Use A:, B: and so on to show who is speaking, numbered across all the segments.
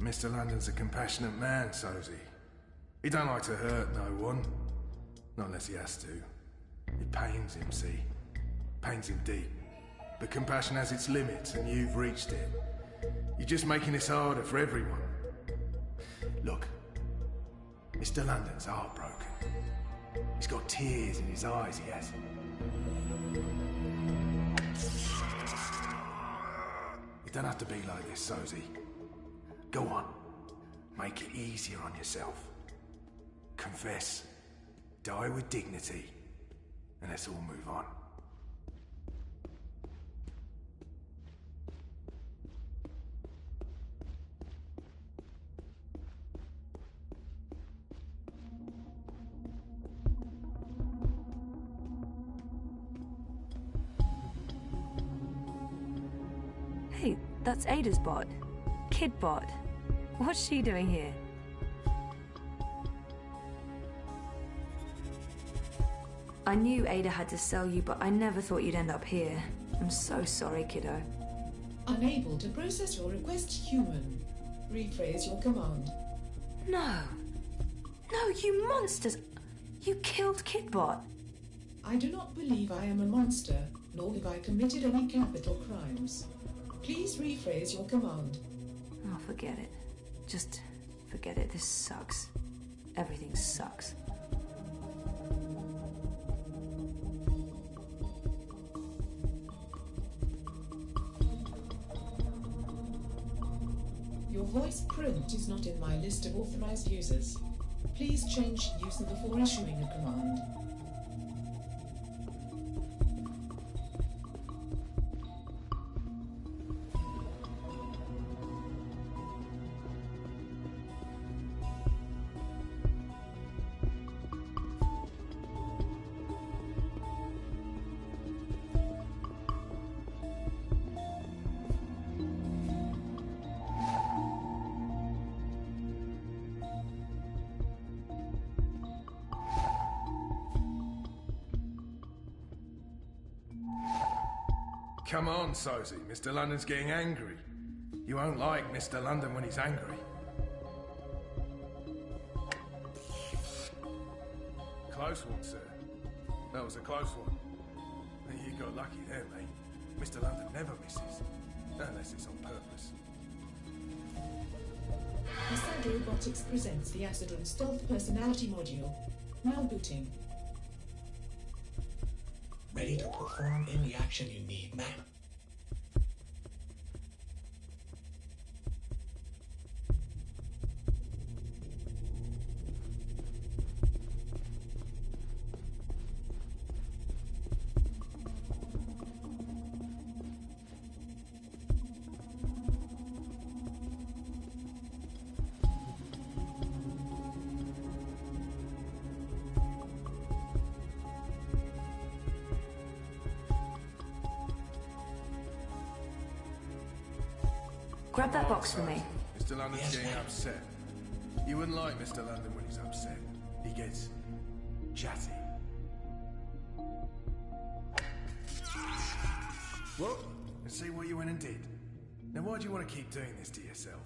A: Mr. London's a compassionate man, so's he. He don't like to hurt no one. Not unless he has to. It pains him, see? Pains him deep. But compassion has its limits, and you've reached it. You're just making this harder for everyone. Look, Mr. London's heartbroken. He's got tears in his eyes, he has. You don't have to be like this, Sozy. Go on. Make it easier on yourself. Confess. Die with dignity. And let's all move on.
B: Hey, that's Ada's bot. Kid bot. What's she doing here? I knew Ada had to sell you, but I never thought you'd end up here. I'm so sorry, kiddo.
C: Unable to process your request, human. Rephrase your command.
B: No. No, you monsters! You killed Kidbot.
C: I do not believe I am a monster, nor have I committed any capital crimes. Please rephrase your command.
B: Oh, forget it. Just forget it. This sucks. Everything sucks.
C: Your voice print is not in my list of authorized users. Please change user before issuing a command.
A: Come on, Sozy. Mr. London's getting angry. You won't like Mr. London when he's angry. Close one, sir. That was a close one. You got lucky there, mate. Mr. London never misses. Unless it's on purpose.
C: Asad Robotics presents the Acidron Stealth Personality Module. Now booting.
D: Ready to perform any action you need, ma'am.
B: Grab that box for me.
A: Mr. London's
D: Yes,
A: getting
D: ma'am.
A: upset. You wouldn't like Mr. London when he's upset. He gets chatty. Well, let's see what you went and did. Now why do you want to keep doing this to yourself?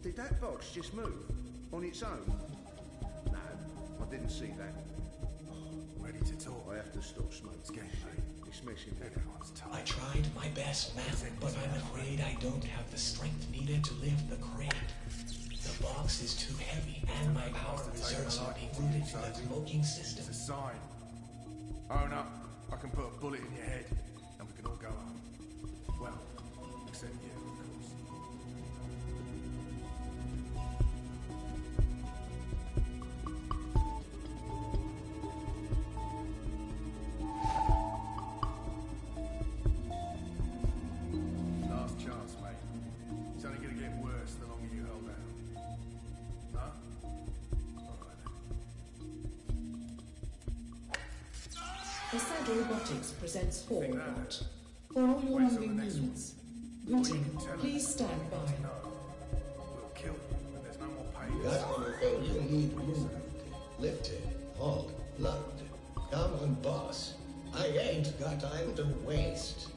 E: Did that box just move? On its own? No, I didn't see that.
A: Ready to talk?
E: I have to stop smoking.
A: It's getting late.
E: This dismissing it.
A: Everyone's
D: I
A: tired.
D: tried my best, ma'am, but I'm afraid I don't have the strength needed to lift the crate. The box is too heavy, and my power reserves are being routed to the smoking system.
A: It's a sign. Own up. I can put a bullet in your head, and we can all go home. Well, except you, of course. Last chance, mate. It's only gonna get worse the longer you hold out. Huh? All right then.
C: Assad Robotics presents Forward. For all your moving units. Booting, please stand by.
A: No. We'll kill you, and there's no more pain.
F: Got anything you need moved, lifted, hauled, lugged? Come on, boss. I ain't got time to waste.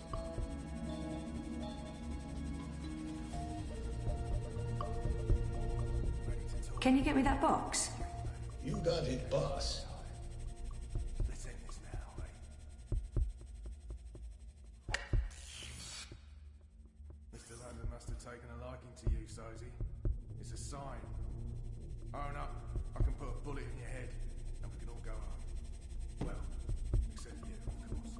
B: Can you get me that box?
F: You got it, boss.
A: Let's end this now, eh? Mr. London must have taken a liking to you, Sozy. It's a sign. Own up. I can put a bullet in your head, and we can all go home. Well, except you, of course.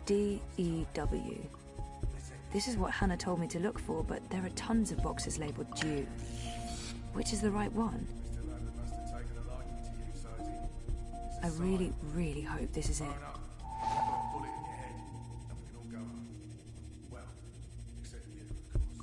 B: D-E-W. This is what Hannah told me to look for, but there are tons of boxes labelled due. Which is the right one?
A: Mr. London must have taken a liking to you, Sozy. It's a
B: I really,
A: sign.
B: really hope this is it.
A: Own up. I can put a bullet in your head, and we can all go home. Well, except you, of course.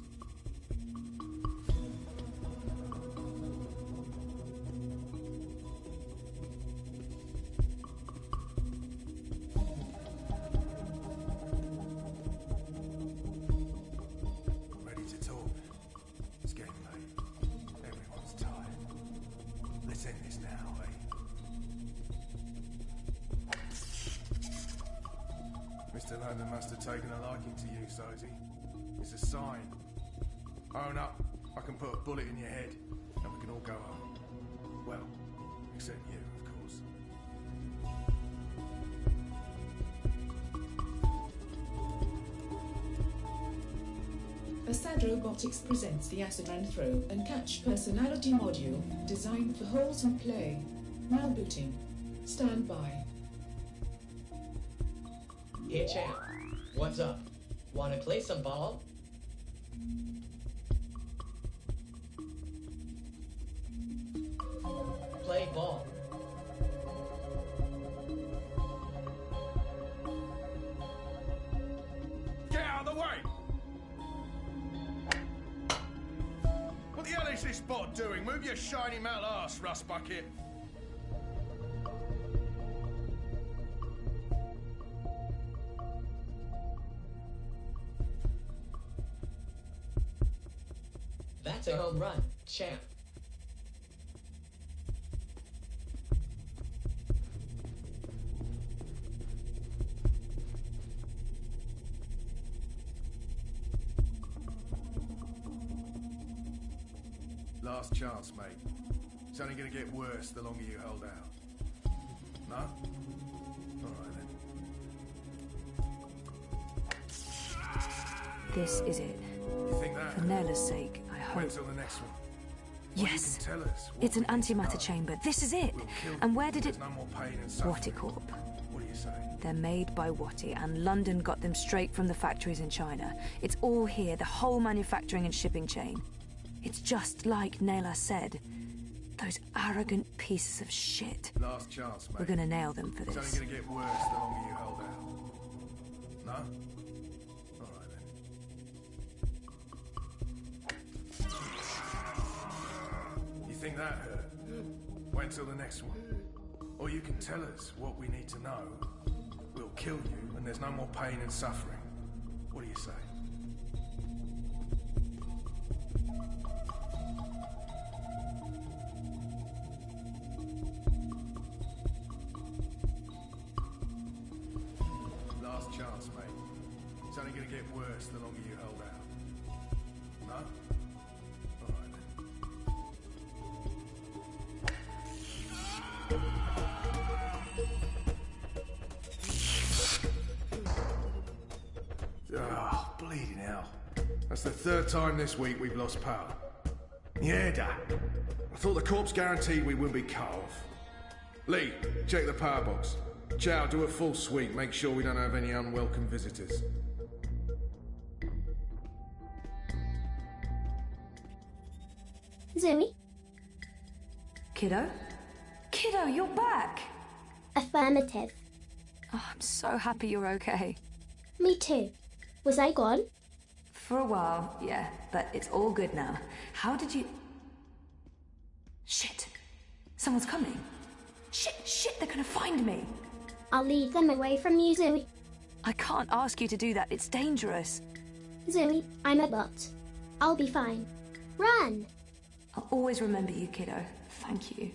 A: Ready to talk? It's getting late. Everyone's tired. Let's end this now, eh? Mr. London must have taken a liking to you, Sozy. It's a sign. Own up. I can put a bullet in your head, and we can all go home. Well, except you, of course.
C: Assad Robotics presents the Acid and Throw and Catch personality module designed for wholesome play. Now booting. Stand by.
G: Here, champ. What's up? Wanna play some ball? Play ball.
A: Get out of the way! What the hell is this bot doing? Move your shiny metal ass, rust bucket.
G: That's a home run, champ.
A: Last chance, mate. It's only gonna get worse the longer you hold out. No? Alright then.
B: This is it.
A: You think that?
B: For Nela's sake, I
A: Wait
B: hope.
A: till the next one.
B: Yes.
A: You can tell us what
B: It's an
A: we need to
B: antimatter
A: know.
B: chamber. This is it.
A: We'll kill
B: And
A: you.
B: where did it...
A: There's no more pain and suffering.
B: Watticorp.
A: What do you say?
B: They're made by Watty, and London got them straight from the factories in China. It's all here, the whole manufacturing and shipping chain. It's just like Nela said. Those arrogant pieces of shit.
A: Last chance, mate.
B: We're gonna nail them for
A: It's only
B: this.
A: gonna get worse the longer you hold out. No? Alright then. You think that hurt? Wait until the next one. Or you can tell us what we need to know. We'll kill you, and there's no more pain and suffering. What do you say? only going to get worse the longer you hold out. No? Oh, bleeding hell. That's the third time this week we've lost power. Yeah, Dad. I thought the corpse guaranteed we wouldn't be cut off. Lee, check the power box. Chow, do a full sweep. Make sure we don't have any unwelcome visitors.
H: Zoe?
B: Kiddo? Kiddo, you're back!
H: Affirmative.
B: Oh, I'm so happy you're okay.
H: Me too. Was I gone?
B: For a while, yeah, but it's all good now. How did you... Shit! Someone's coming. Shit, they're gonna find me!
H: I'll lead them away from you, Zoe.
B: I can't ask you to do that, it's dangerous.
H: Zoe, I'm a bot. I'll be fine. Run!
B: I'll always remember you, kiddo. Thank you.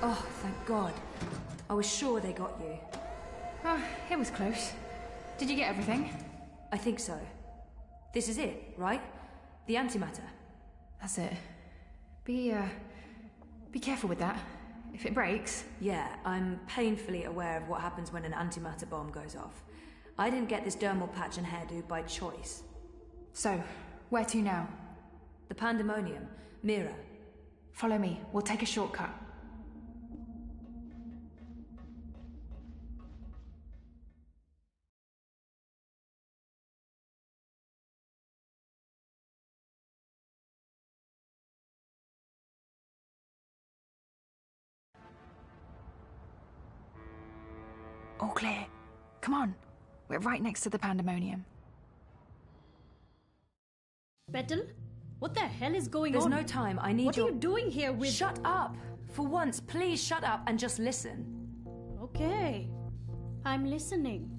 B: Oh, thank God. I was sure they got you.
I: Oh, it was close. Did you get everything?
B: I think so. This is it, right? The antimatter.
I: That's it. Be careful with that. If it breaks...
B: Yeah, I'm painfully aware of what happens when an antimatter bomb goes off. I didn't get this dermal patch and hairdo by choice.
I: So, where to now?
B: The Pandemonium. Mira.
I: Follow me. We'll take a shortcut. All clear. Come on. We're right next to the Pandemonium.
J: Petal? What the hell is going
B: There's
J: on?
B: no time. I need
J: What are you doing here with...
B: Shut up! For once, please shut up and just listen.
J: Okay. I'm listening.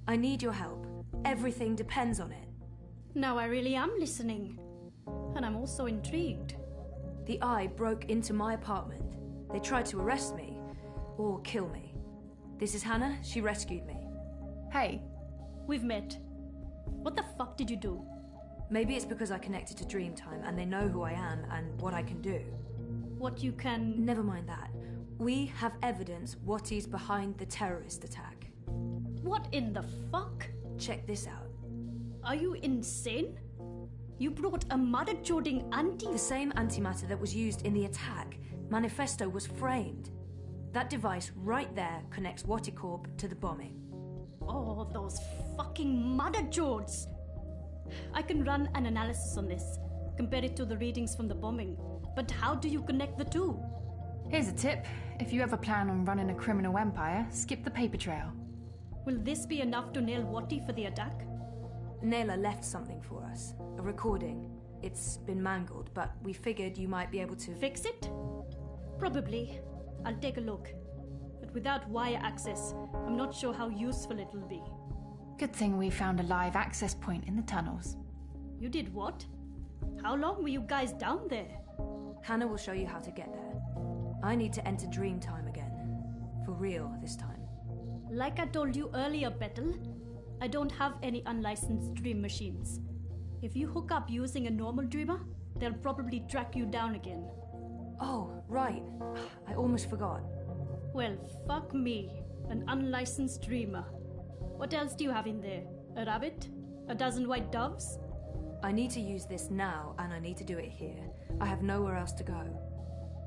B: I need your help. Everything depends on it.
J: Now I really am listening. And I'm also intrigued.
B: The Eye broke into my apartment. They tried to arrest me. Or kill me. This is Hannah. She rescued me.
I: Hey.
J: We've met. What the fuck did you do?
B: Maybe it's because I connected to Dreamtime and they know who I am and what I can do.
J: What you can...
B: Never mind that. We have evidence what is behind the terrorist attack.
J: What in the fuck?
B: Check this out.
J: Are you insane? You brought a mother-chording anti...
B: The same antimatter that was used in the attack. Manifesto was framed. That device right there connects Watticorp to the bombing.
J: Oh, those fucking mother-jords! I can run an analysis on this, compare it to the readings from the bombing. But how do you connect the two?
I: Here's a tip. If you ever plan on running a criminal empire, skip the paper trail.
J: Will this be enough to nail Watty for the attack?
B: Naylor left something for us. A recording. It's been mangled, but we figured you might be able to...
J: Fix it? Probably. I'll take a look. But without wire access, I'm not sure how useful it'll be.
I: Good thing we found a live access point in the tunnels.
J: You did what? How long were you guys down there?
B: Hannah will show you how to get there. I need to enter Dreamtime again. For real this time.
J: Like I told you earlier, Petal, I don't have any unlicensed dream machines. If you hook up using a normal dreamer, they'll probably track you down again.
B: Oh, right. I almost forgot.
J: Well, fuck me. An unlicensed dreamer. What else do you have in there? A rabbit? A dozen white doves?
B: I need to use this now, and I need to do it here. I have nowhere else to go.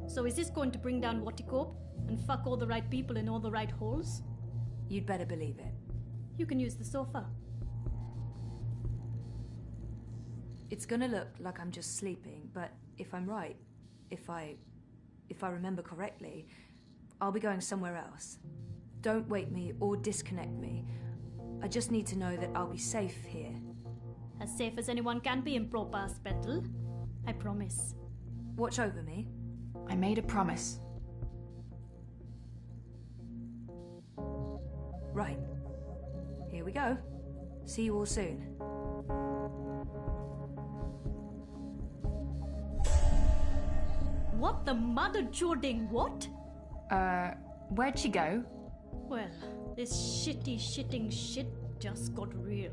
J: So is this going to bring down Watticorp and fuck all the right people in all the right holes?
B: You'd better believe it.
J: You can use the sofa.
B: It's gonna look like I'm just sleeping, but if I'm right, if I remember correctly, I'll be going somewhere else. Don't wake me or disconnect me. I just need to know that I'll be safe here.
J: As safe as anyone can be in Propass, Petal. I promise.
B: Watch over me.
I: I made a promise.
B: Right. Here we go. See you all soon.
J: What the mother jording what?
I: Where'd she go?
J: Well, this shitting shit just got real.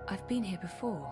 B: I've been here before.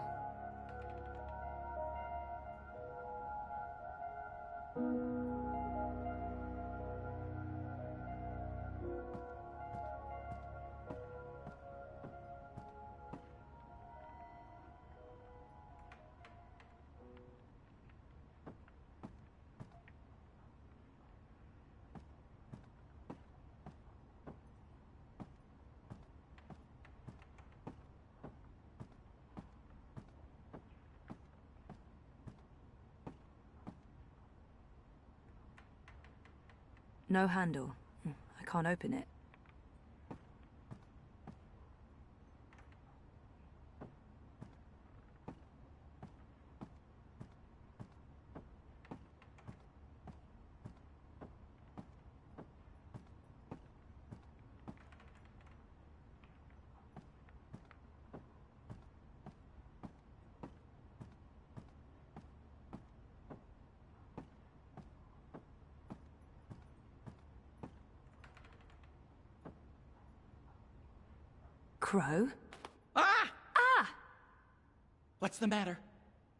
B: No handle. I can't open it. Crow?
K: Ah!
B: Ah!
K: What's the matter?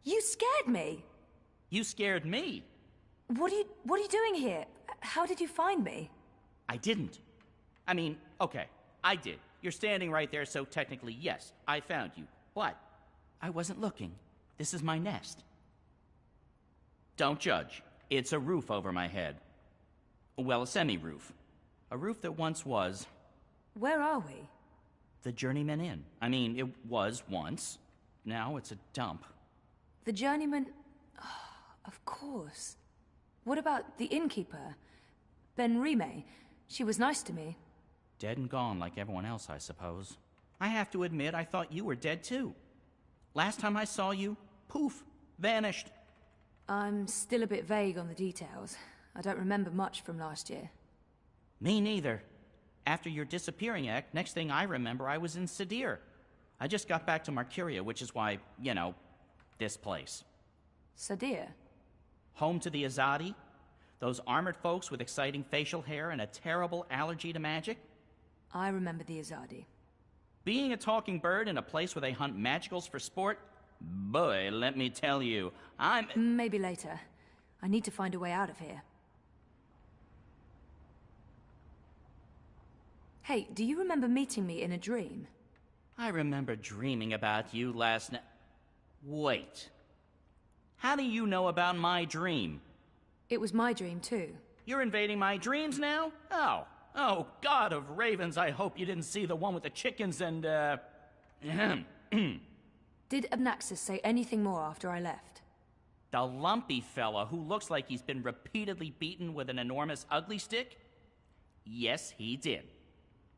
B: You scared me!
K: You scared me.
B: What are you doing here? How did you find me?
K: I didn't. I mean, okay, I did. You're standing right there, so technically, yes, I found you. But I wasn't looking. This is my nest. Don't judge. It's a roof over my head. Well, a semi-roof. A roof that once was...
B: Where are we?
K: The Journeyman Inn. I mean, it was once. Now it's a dump.
B: The Journeyman... Oh, of course. What about the innkeeper? Ben Rime. She was nice to me.
K: Dead and gone like everyone else, I suppose. I have to admit, I thought you were dead too. Last time I saw you, poof, vanished.
B: I'm still a bit vague on the details. I don't remember much from last year.
K: Me neither. After your disappearing act, next thing I remember, I was in Sadir. I just got back to Marcuria, which is why, you know, this place.
B: Sadir?
K: Home to the Azadi? Those armored folks with exciting facial hair and a terrible allergy to magic?
B: I remember the Azadi.
K: Being a talking bird in a place where they hunt magicals for sport? Boy, let me tell you,
B: Maybe later. I need to find a way out of here. Hey, do you remember meeting me in a dream?
K: I remember dreaming about you last night. Wait. How do you know about my dream?
B: It was my dream, too.
K: You're invading my dreams now? Oh, God of ravens, I hope you didn't see the one with the chickens and,
B: Did Abnaxis say anything more after I left?
K: The lumpy fella who looks like he's been repeatedly beaten with an enormous ugly stick? Yes, he did.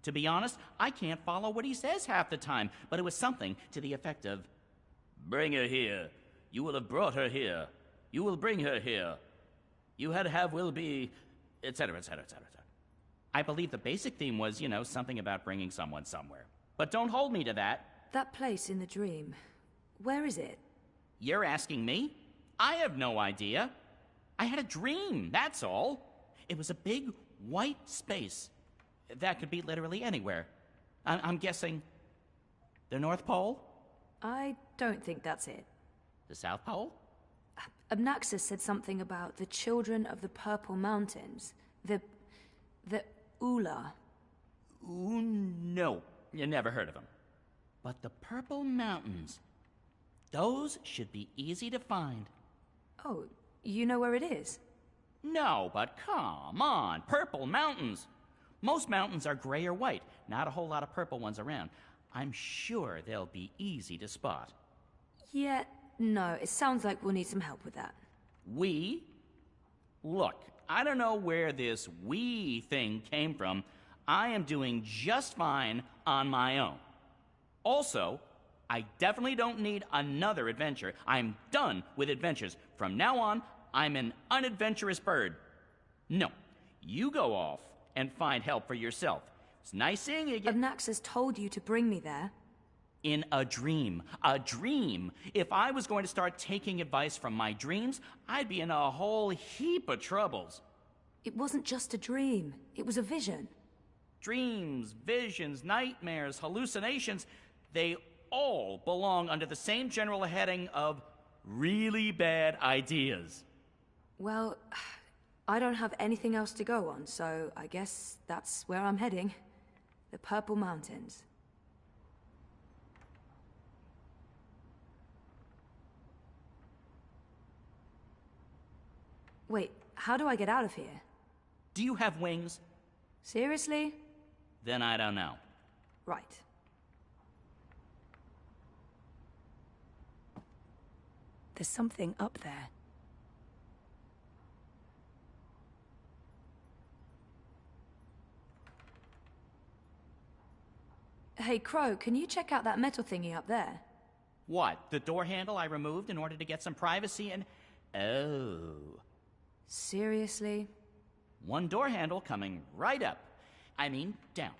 K: To be honest, I can't follow what he says half the time, but it was something to the effect of, "Bring her here. You will have brought her here. You will bring her here. You had have will be," etc., etc., etc. I believe the basic theme was, you know, something about bringing someone somewhere. But don't hold me to that.
B: That place in the dream, where is it?
K: You're asking me? I have no idea. I had a dream, that's all. It was a big, white space. That could be literally anywhere. I'm guessing the North Pole?
B: I don't think that's it.
K: The South Pole?
B: Abnaxis said something about the children of the Purple Mountains. The Ula.
K: Ooh, no. You never heard of them. But the Purple Mountains, those should be easy to find.
B: Oh, you know where it is?
K: No, but come on, purple mountains. Most mountains are gray or white, not a whole lot of purple ones around. I'm sure they'll be easy to spot.
B: Yeah, no, it sounds like we'll need some help with that.
K: We? Look, I don't know where this we thing came from. I am doing just fine on my own. Also, I definitely don't need another adventure. I'm done with adventures. From now on, I'm an unadventurous bird. No, you go off and find help for yourself. It's nice seeing you again.
B: Naxxas told you to bring me there.
K: In a dream. A dream. If I was going to start taking advice from my dreams, I'd be in a whole heap of troubles.
B: It wasn't just a dream. It was a vision.
K: Dreams, visions, nightmares, hallucinations, they all belong under the same general heading of really bad ideas.
B: Well, I don't have anything else to go on, so I guess that's where I'm heading. The Purple Mountains. Wait, how do I get out of here?
K: Do you have wings?
B: Seriously?
K: Then I don't know.
B: Right. There's something up there. Hey, Crow, can you check out that metal thingy up there?
K: What, the door handle I removed in order to get some privacy and... Oh.
B: Seriously?
K: One door handle coming right up. I mean, down.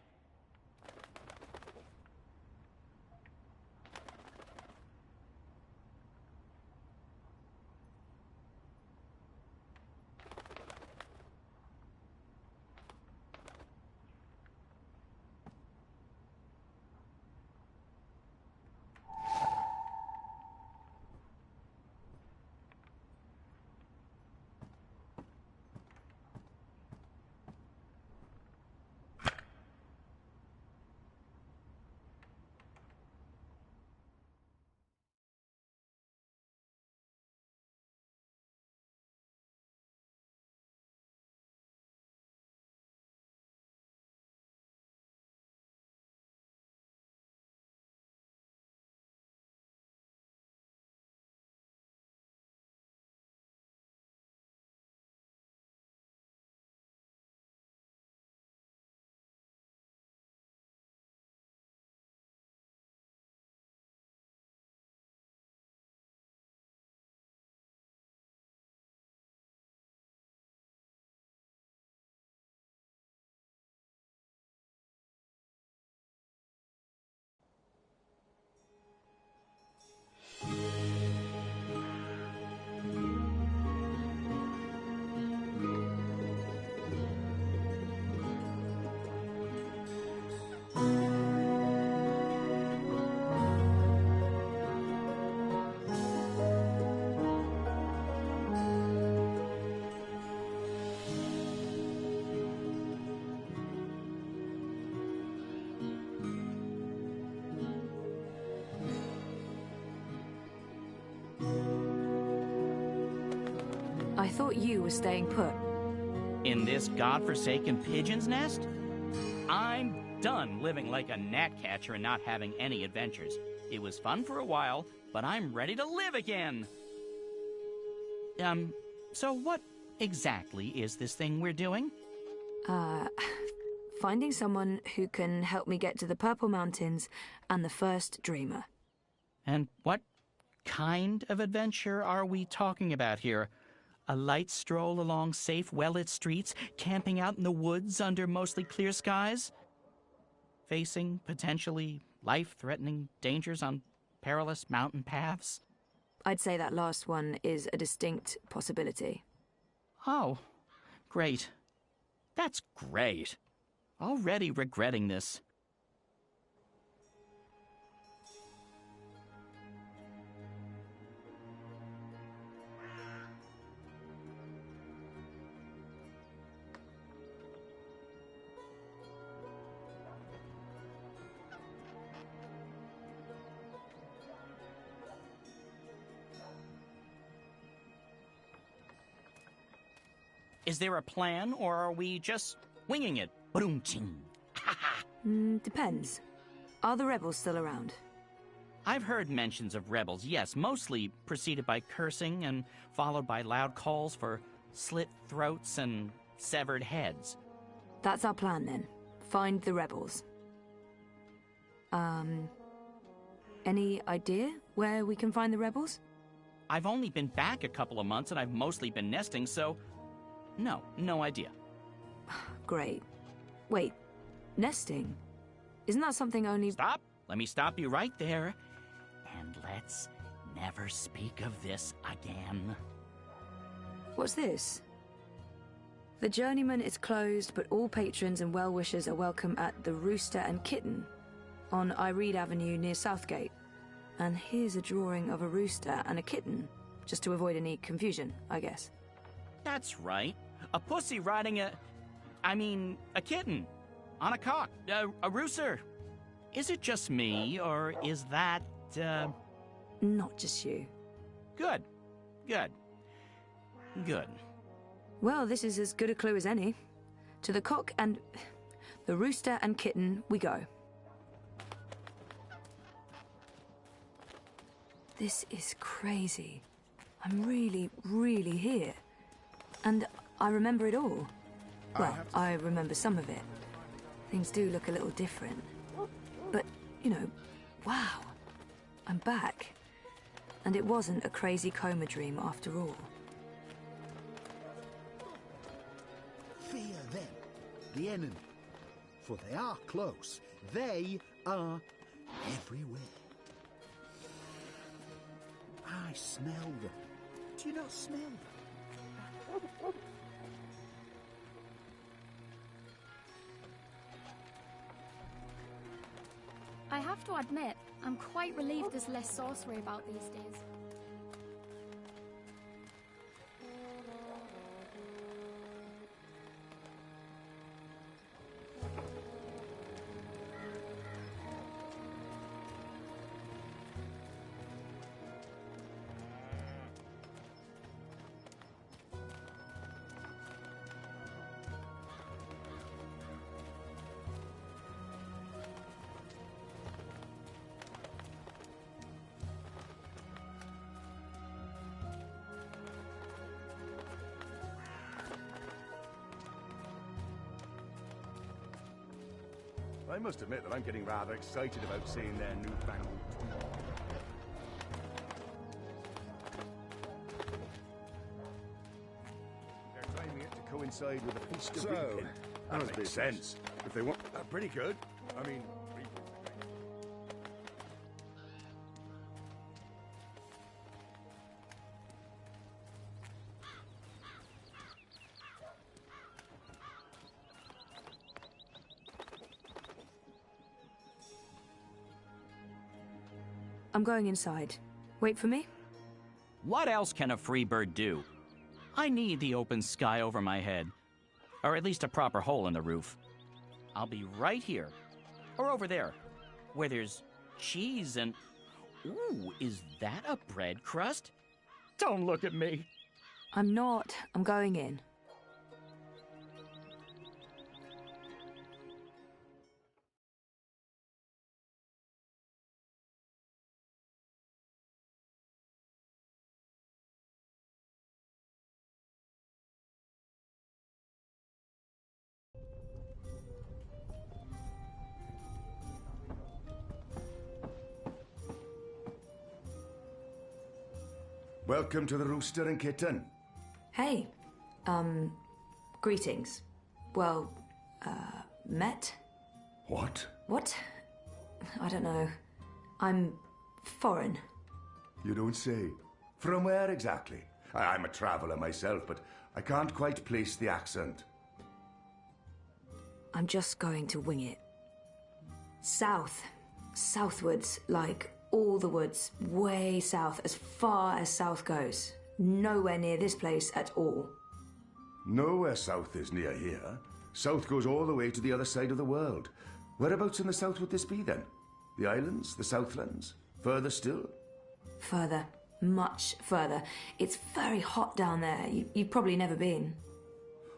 B: I thought you were staying put.
K: In this godforsaken pigeon's nest? I'm done living like a gnatcatcher and not having any adventures. It was fun for a while, but I'm ready to live again. So what exactly is this thing we're doing?
B: Finding someone who can help me get to the Purple Mountains and the first dreamer.
K: And what kind of adventure are we talking about here? A light stroll along safe, well-lit streets, camping out in the woods under mostly clear skies? Facing, potentially, life-threatening dangers on perilous mountain paths?
B: I'd say that last one is a distinct possibility.
K: Oh, great. That's great. Already regretting this. Is there a plan, or are we just winging it? Ba-doom-ching.
B: Depends. Are the rebels still around?
K: I've heard mentions of rebels, yes, mostly preceded by cursing and followed by loud calls for slit throats and severed heads.
B: That's our plan, then. Find the rebels. Any idea where we can find the rebels?
K: I've only been back a couple of months and I've mostly been nesting, so no idea.
B: Great. Wait, nesting? Isn't that something only...
K: Stop! Let me stop you right there. And let's never speak of this again.
B: What's this? The Journeyman is closed, but all patrons and well-wishers are welcome at the Rooster and Kitten on Iread Avenue near Southgate. And here's a drawing of a rooster and a kitten, just to avoid any confusion, I guess.
K: That's right. A pussy riding a kitten. On a cock. A rooster. Is it just me, or is that,
B: Not just you.
K: Good.
B: Well, this is as good a clue as any. To the cock and... the rooster and kitten we go. This is crazy. I'm really here. And I remember it all. Well, I remember some of it. Things do look a little different. But, wow. I'm back. And it wasn't a crazy coma dream after all.
L: Fear them, the enemy. For they are close. They are everywhere. I smell them. Do you not smell them?
M: I have to admit, I'm quite relieved there's less sorcery about these days.
E: I must admit that I'm getting rather excited about seeing their newfangled tool. They're timing it to coincide with a feast of reaping. That makes sense. If they want... pretty good. I mean...
B: I'm going inside. Wait for me?
K: What else can a free bird do? I need the open sky over my head. Or at least a proper hole in the roof. I'll be right here. Or over there. Where there's cheese and... Ooh, is that a bread crust? Don't look at me.
B: I'm not. I'm going in.
E: Welcome to the Rooster and Kitten.
B: Hey. Greetings. Well, met?
E: What?
B: What? I don't know. I'm foreign.
E: You don't say. From where exactly? I'm a traveller myself, but I can't quite place the accent.
B: I'm just going to wing it. South. Southwards, like all the woods, way south, as far as south goes. Nowhere near this place at all.
E: Nowhere south is near here. South goes all the way to the other side of the world. Whereabouts in the south would this be then? The islands? The Southlands? Further still?
B: Further. Much further. It's very hot down there. You've probably never been.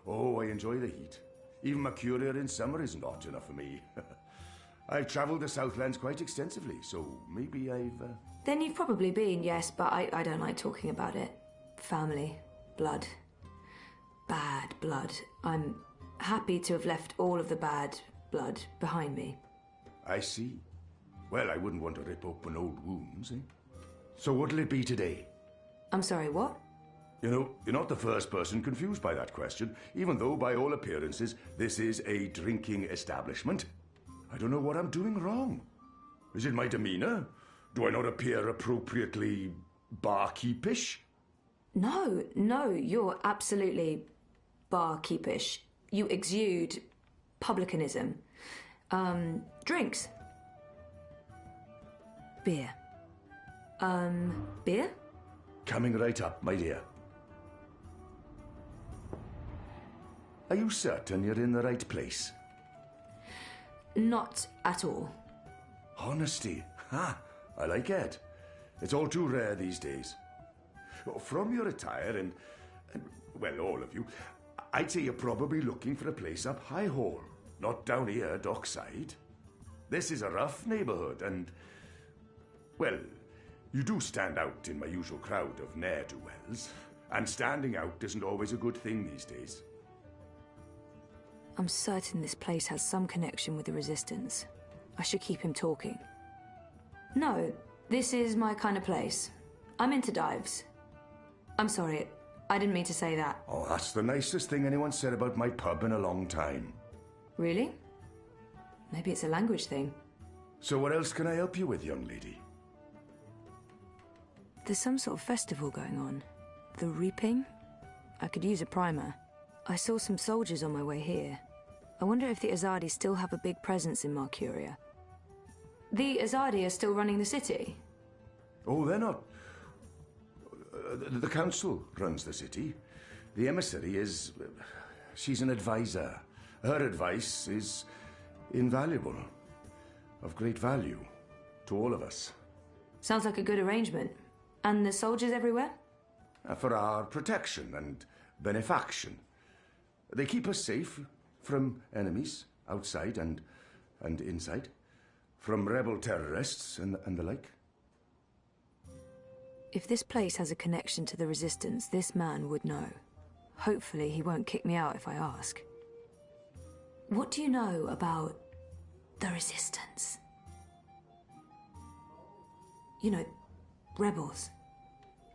E: Oh, I enjoy the heat. Even Mercuria in summer isn't hot enough for me. I've travelled the Southlands quite extensively, so maybe I've...
B: Then you've probably been, yes, but I don't like talking about it. Family, blood, bad blood. I'm happy to have left all of the bad blood behind me.
E: I see. Well, I wouldn't want to rip open old wounds, eh? So what'll it be today?
B: I'm sorry, what?
E: You know, you're not the first person confused by that question, even though, by all appearances, this is a drinking establishment. I don't know what I'm doing wrong. Is it my demeanour? Do I not appear appropriately barkeepish?
B: No, you're absolutely barkeepish. You exude publicanism. Drinks. Beer. Beer?
E: Coming right up, my dear. Are you certain you're in the right place?
B: Not at all.
E: Honesty. Ha! I like it. It's all too rare these days. From your attire and, well, all of you, I'd say you're probably looking for a place up High Hall, not down here, dockside. This is a rough neighbourhood and, well, you do stand out in my usual crowd of ne'er-do-wells, and standing out isn't always a good thing these days.
B: I'm certain this place has some connection with the Resistance. I should keep him talking. No, this is my kind of place. I'm into dives. I'm sorry, I didn't mean to say that.
E: Oh, that's the nicest thing anyone said about my pub in a long time.
B: Really? Maybe it's a language thing.
E: So what else can I help you with, young lady?
B: There's some sort of festival going on. The Reaping? I could use a primer. I saw some soldiers on my way here. I wonder if the Azadi still have a big presence in Mercuria. The Azadi are still running the city?
E: Oh, they're not. The council runs the city. The emissary is... she's an advisor. Her advice is invaluable. Of great value to all of us.
B: Sounds like a good arrangement. And the soldiers everywhere?
E: For our protection and benefaction. They keep us safe from enemies, outside and inside. From rebel terrorists and the like.
B: If this place has a connection to the Resistance, this man would know. Hopefully he won't kick me out if I ask. What do you know about the Resistance? You know, rebels.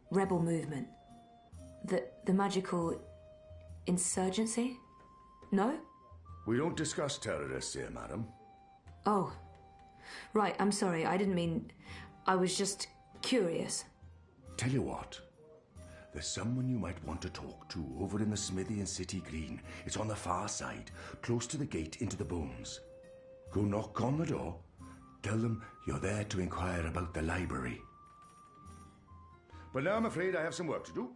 B: Rebel movement. The magical insurgency? No?
E: We don't discuss terrorists here, madam.
B: Oh. Right, I'm sorry, I didn't mean... I was just curious.
E: Tell you what. There's someone you might want to talk to over in the smithy in City Green. It's on the far side, close to the gate into the booms. Go knock on the door. Tell them you're there to inquire about the library. But now I'm afraid I have some work to do.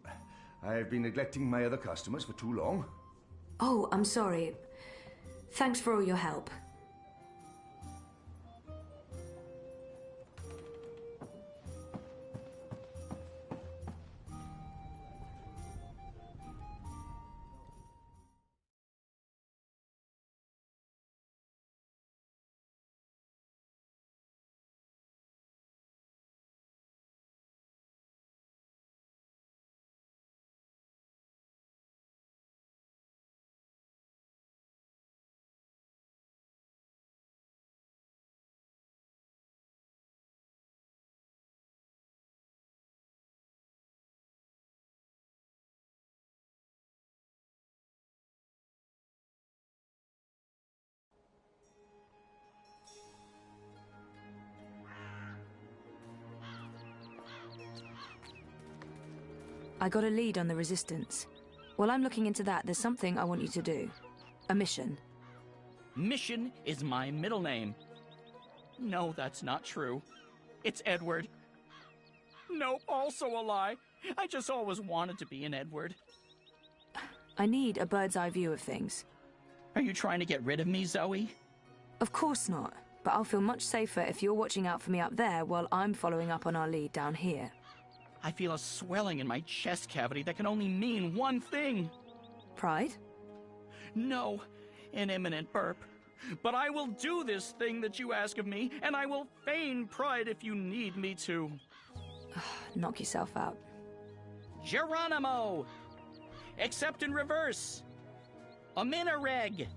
E: I've been neglecting my other customers for too long.
B: Oh, I'm sorry. Thanks for all your help. I got a lead on the Resistance. While I'm looking into that, there's something I want you to do. A mission.
K: Mission is my middle name. No, that's not true. It's Edward. No, also a lie. I just always wanted to be an Edward.
B: I need a bird's eye view of things.
K: Are you trying to get rid of me, Zoe?
B: Of course not. But I'll feel much safer if you're watching out for me up there while I'm following up on our lead down here.
K: I feel a swelling in my chest cavity that can only mean one thing.
B: Pride?
K: No, an imminent burp. But I will do this thing that you ask of me, and I will feign pride if you need me to.
B: Knock yourself out.
K: Geronimo! Except in reverse. A minireg.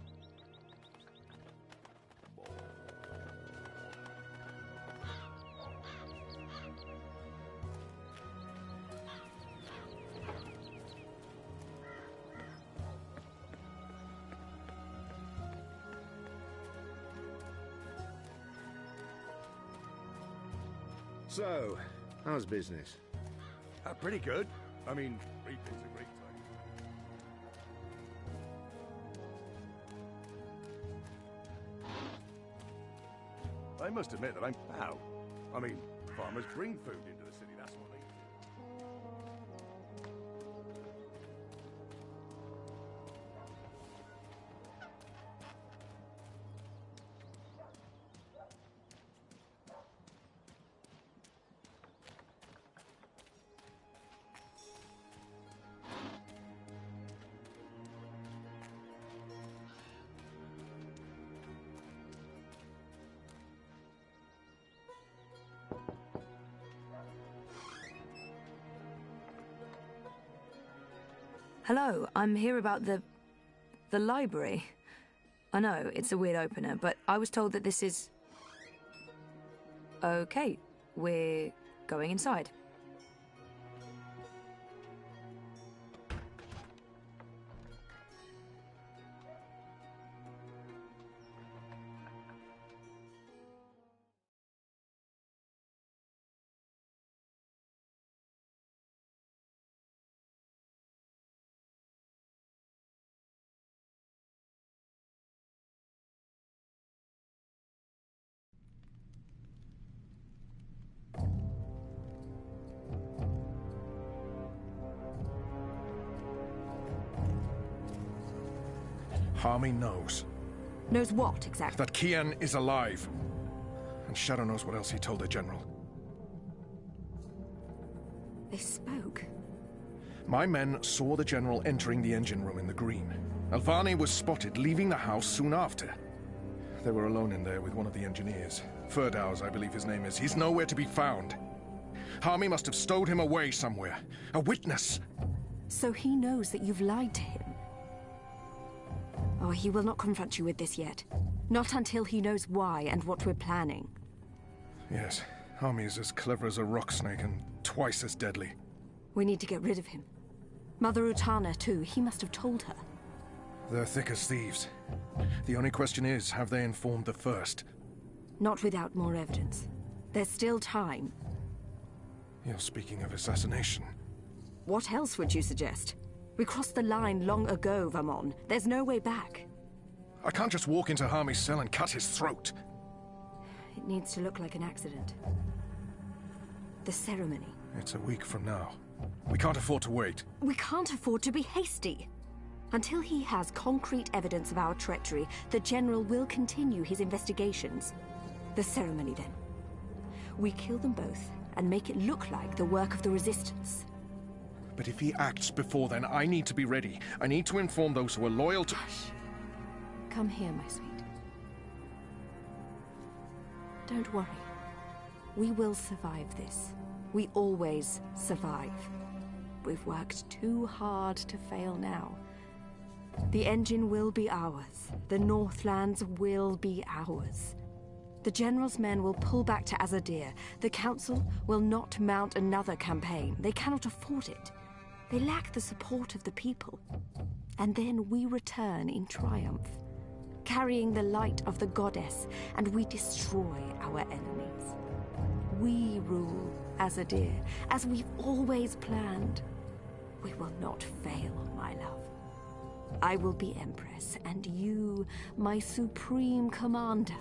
N: So, how's business?
E: Pretty good. I mean, reaping's a great time. I must admit that I'm... How? I mean, farmers bring food into the city, that's what they...
B: Hello, I'm here about the library. I know, it's a weird opener, but I was told that this is... Okay, we're going inside.
A: Harmy knows.
B: Knows what, exactly?
A: That Kian is alive. And Shadow knows what else he told the General.
B: They spoke.
A: My men saw the General entering the engine room in the green. Alvani was spotted leaving the house soon after. They were alone in there with one of the engineers. Ferdows, I believe his name is. He's nowhere to be found. Harmy must have stowed him away somewhere. A witness!
B: So he knows that you've lied to him? Oh, he will not confront you with this yet. Not until he knows why and what we're planning.
A: Yes, Harmy is as clever as a rock snake and twice as deadly.
B: We need to get rid of him. Mother Utana, too. He must have told her.
A: They're thick as thieves. The only question is, have they informed the first?
B: Not without more evidence. There's still time.
A: You're speaking of assassination.
B: What else would you suggest? We crossed the line long ago, Vamon. There's no way back.
A: I can't just walk into Harmy's cell and cut his throat.
B: It needs to look like an accident. The ceremony.
A: It's a week from now. We can't afford to wait.
B: We can't afford to be hasty. Until he has concrete evidence of our treachery, the General will continue his investigations. The ceremony, then. We kill them both and make it look like the work of the Resistance.
A: But if he acts before then, I need to be ready. I need to inform those who are loyal to...
B: Hush. Come here, my sweet. Don't worry. We will survive this. We always survive. We've worked too hard to fail now. The engine will be ours. The Northlands will be ours. The General's men will pull back to Azadir. The Council will not mount another campaign. They cannot afford it. They lack the support of the people. And then we return in triumph, carrying the light of the goddess, and we destroy our enemies. We rule Azadir, as we've always planned. We will not fail, my love. I will be Empress, and you, my supreme commander.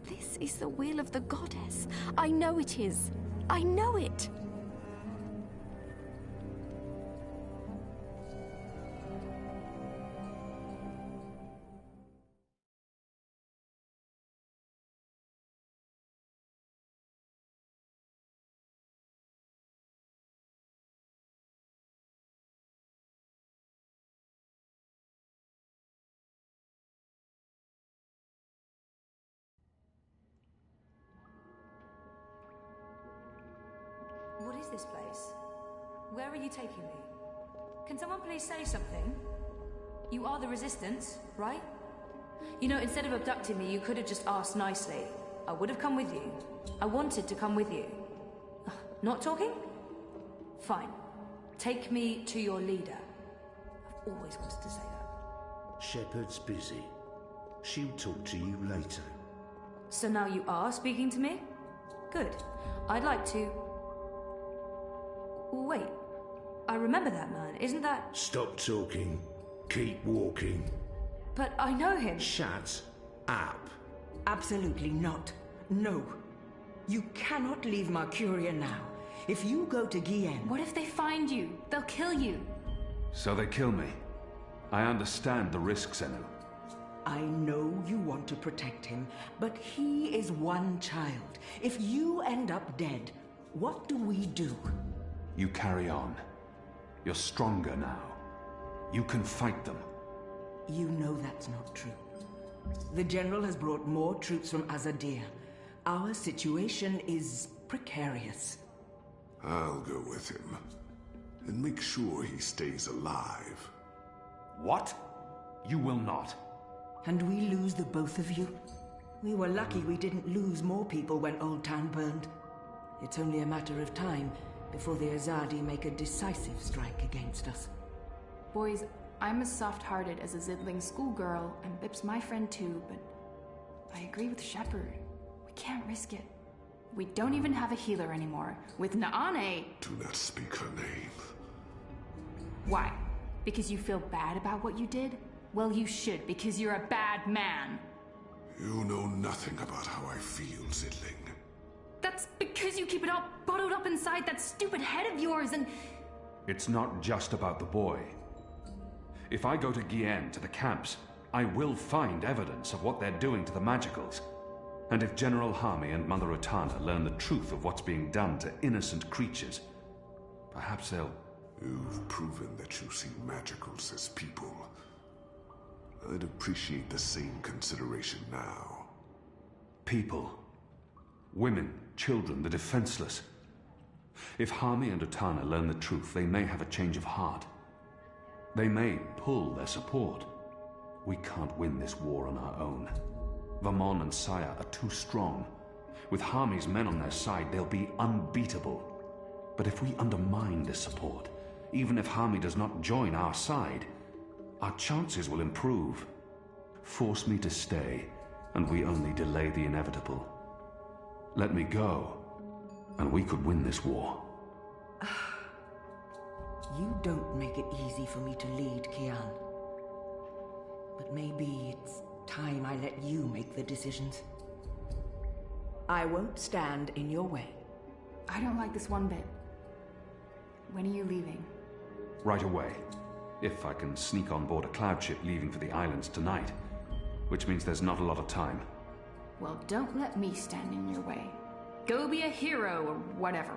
B: This is the will of the goddess. I know it is. I know it. this place? Where are you taking me? Can someone please say something? You are the Resistance, right? You know, instead of abducting me, you could have just asked nicely. I would have come with you. I wanted to come with you. Not talking? Fine. Take me to your leader. I've always wanted to say that.
E: Shepard's busy. She'll talk to you later.
B: So now you are speaking to me? Good. I'd like to... Wait. I remember that man. Isn't that...
E: Stop talking. Keep walking.
B: But I know him.
E: Shut up.
O: Absolutely not. No. You cannot leave Mercuria now. If you go to Guillen...
I: What if they find you? They'll kill you.
P: So they kill me. I understand the risks, Enu.
O: I know you want to protect him, but he is one child. If you end up dead, what do we do?
P: You carry on. You're stronger now. You can fight them.
O: You know that's not true. The General has brought more troops from Azadir. Our situation is precarious.
Q: I'll go with him. And make sure he stays alive.
P: What? You will not.
O: And we lose the both of you? We were lucky we didn't lose more people when Old Town burned. It's only a matter of time before the Azadi make a decisive strike against us.
I: Boys, I'm as soft-hearted as a Zidling schoolgirl, and Bip's my friend too, but I agree with Shepard. We can't risk it. We don't even have a healer anymore. With Naane...
Q: Do not speak her name.
I: Why? Because you feel bad about what you did? Well, you should, because you're a bad man.
Q: You know nothing about how I feel, Zidling.
I: That's because you keep it all bottled up inside that stupid head of yours and...
P: It's not just about the boy. If I go to Guillen, to the camps, I will find evidence of what they're doing to the Magicals. And if General Harmy and Mother Utana learn the truth of what's being done to innocent creatures, perhaps they'll...
Q: You've proven that you see Magicals as people. I'd appreciate the same consideration now.
P: People. Women, children, the defenseless. If Harmy and Utana learn the truth, they may have a change of heart. They may pull their support. We can't win this war on our own. Vermon and Saya are too strong. With Harmy's men on their side, they'll be unbeatable. But if we undermine this support, even if Harmy does not join our side, our chances will improve. Force me to stay, and we only delay the inevitable. Let me go, and we could win this war.
O: You don't make it easy for me to lead, Kian. But maybe it's time I let you make the decisions. I won't stand in your way.
I: I don't like this one bit. When are you leaving?
P: Right away. If I can sneak on board a cloud ship leaving for the islands tonight. Which means there's not a lot of time.
I: Well, don't let me stand in your way. Go be a hero or whatever.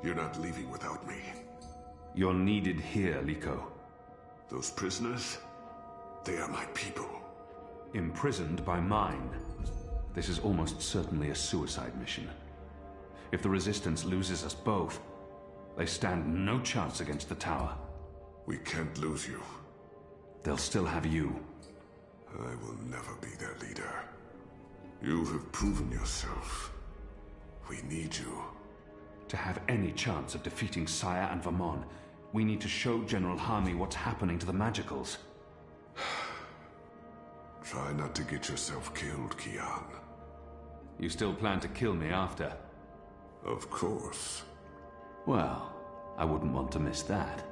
Q: You're not leaving without me.
P: You're needed here, Liko.
Q: Those prisoners, they are my people.
P: Imprisoned by mine. This is almost certainly a suicide mission. If the Resistance loses us both, they stand no chance against the tower.
Q: We can't lose you.
P: They'll still have you.
Q: I will never be their leader. You have proven yourself. We need you.
P: To have any chance of defeating Saya and Vermon, we need to show General Harmy what's happening to the Magicals.
Q: Try not to get yourself killed, Kian.
P: You still plan to kill me after?
Q: Of course.
P: Well, I wouldn't want to miss that.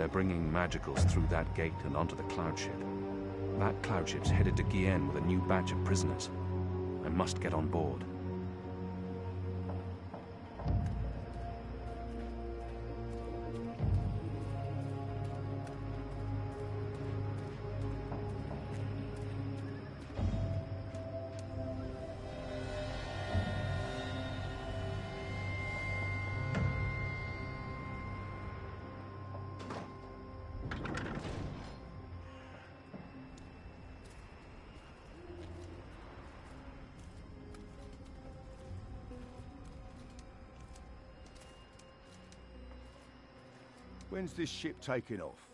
P: They're bringing magicals through that gate and onto the cloud ship. That cloud ship's headed to Gien with a new batch of prisoners. I must get on board.
N: When's this ship taking off?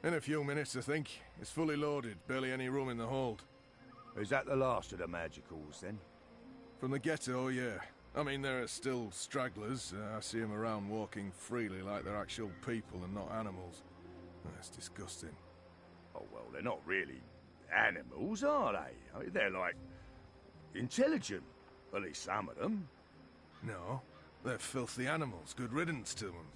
A: In a few minutes, I think. It's fully loaded, barely any room in the hold.
N: Is that the last of the magicals, then?
A: From the ghetto, yeah. I mean, there are still stragglers. I see them around walking freely like they're actual people and not animals. That's disgusting.
N: Oh, well, they're not really animals, are they? I mean, they're like... intelligent. At least some of them.
A: No, they're filthy animals. Good riddance to them.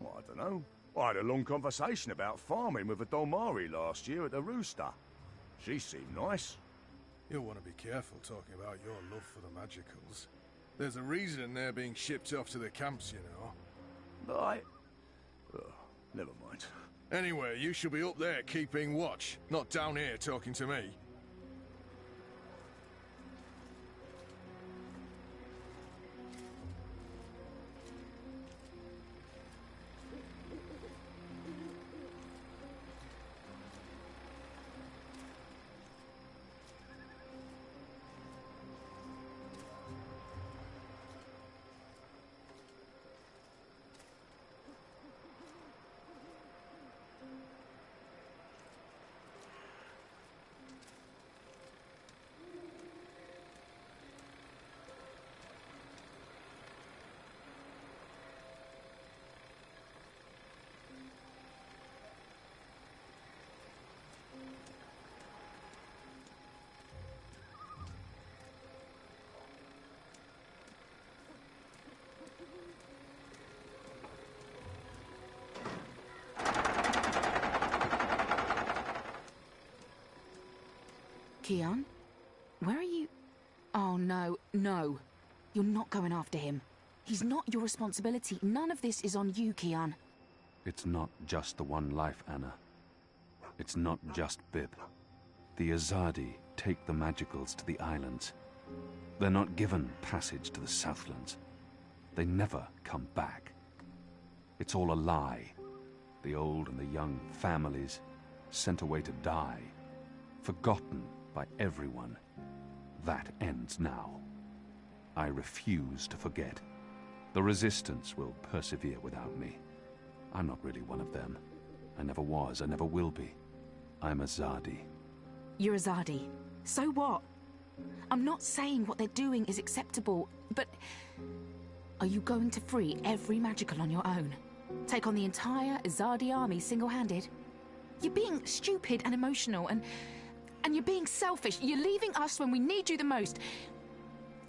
N: Well, I don't know. I had a long conversation about farming with a Dolmari last year at the Rooster. She seemed nice.
A: You'll want to be careful talking about your love for the magicals. There's a reason they're being shipped off to the camps, you know.
N: But never mind.
A: Anyway, you should be up there keeping watch, not down here talking to me.
R: Kian? Where are you? Oh, no, no. You're not going after him. He's not your responsibility. None of this is on you, Kian.
P: It's not just the one life, Anna. It's not just Bib. The Azadi take the magicals to the islands. They're not given passage to the Southlands. They never come back. It's all a lie. The old and the young families sent away to die. Forgotten by everyone. That ends now. I refuse to forget. The Resistance will persevere without me. I'm not really one of them. I never was, I never will be. I'm Azadi.
R: You're Azadi. So what? I'm not saying what they're doing is acceptable, but... Are you going to free every magical on your own? Take on the entire Azadi army single-handed? You're being stupid and emotional, and you're being selfish. You're leaving us when we need you the most.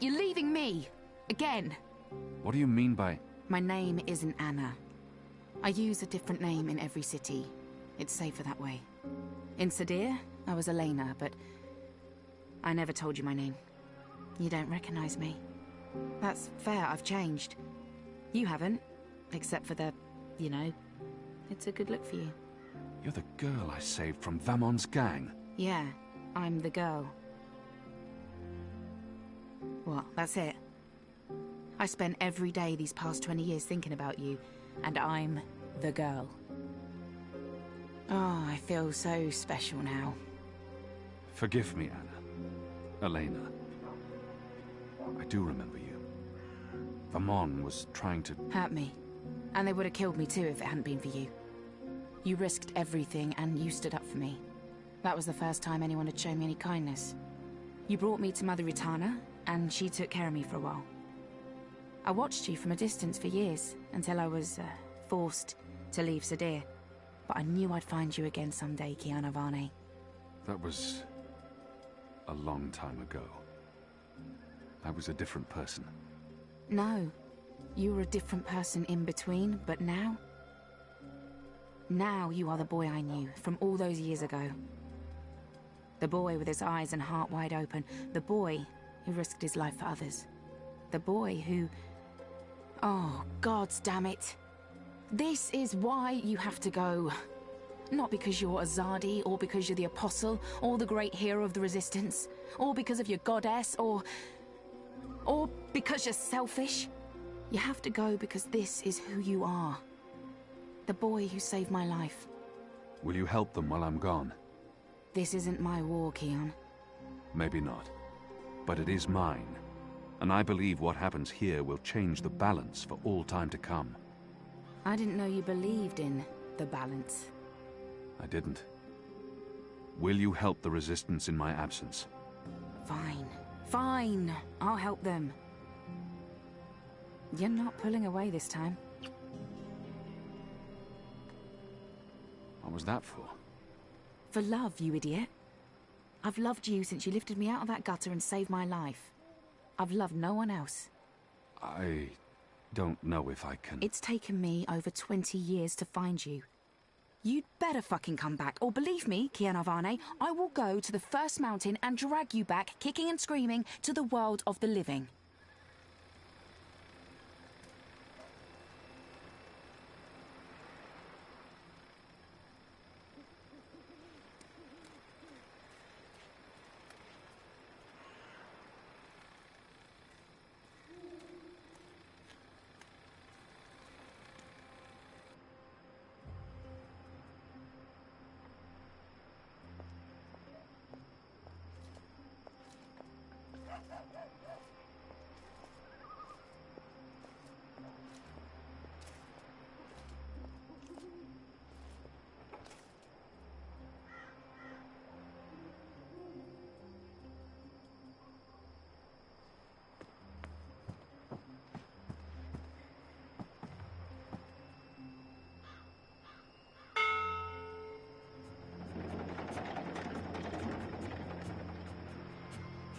R: You're leaving me. Again.
P: What do you mean by...
R: My name isn't Anna. I use a different name in every city. It's safer that way. In Sadir, I was Elena, but... I never told you my name. You don't recognize me. That's fair, I've changed. You haven't. Except for the... you know. It's a good look for you.
P: You're the girl I saved from Vamon's gang.
R: Yeah, I'm the girl. What, that's it? I spent every day these past 20 years thinking about you, and I'm the girl. Oh, I feel so special now.
P: Forgive me, Anna. Elena. I do remember you. Vamon was trying to...
R: Hurt me. And they would have killed me too if it hadn't been for you. You risked everything and you stood up for me. That was the first time anyone had shown me any kindness. You brought me to Mother Ritana, and she took care of me for a while. I watched you from a distance for years, until I was forced to leave Sadir. But I knew I'd find you again someday, Kiana Varney.
P: That was... a long time ago. I was a different person.
R: No. You were a different person in between, but now... Now you are the boy I knew from all those years ago. The boy with his eyes and heart wide open. The boy who risked his life for others. The boy who... Oh, gods damn it. This is why you have to go. Not because you're Azadi, or because you're the Apostle, or the great hero of the Resistance, or because of your goddess, or because you're selfish. You have to go because this is who you are. The boy who saved my life.
P: Will you help them while I'm gone?
R: This isn't my war, Keon.
P: Maybe not. But it is mine. And I believe what happens here will change the balance for all time to come.
R: I didn't know you believed in the balance.
P: I didn't. Will you help the Resistance in my absence?
R: Fine. Fine. I'll help them. You're not pulling away this time.
P: What was that for?
R: For love, you idiot. I've loved you since you lifted me out of that gutter and saved my life. I've loved no one else.
P: I don't know if I can...
R: It's taken me over 20 years to find you. You'd better fucking come back, or believe me, Kian Avane, I will go to the first mountain and drag you back, kicking and screaming, to the world of the living.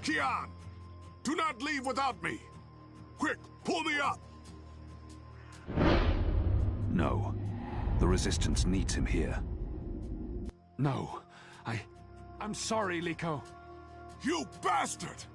Q: Kian! Do not leave without me! Quick, pull me up!
P: No. The Resistance needs him here. No. I'm sorry, Liko.
Q: You bastard!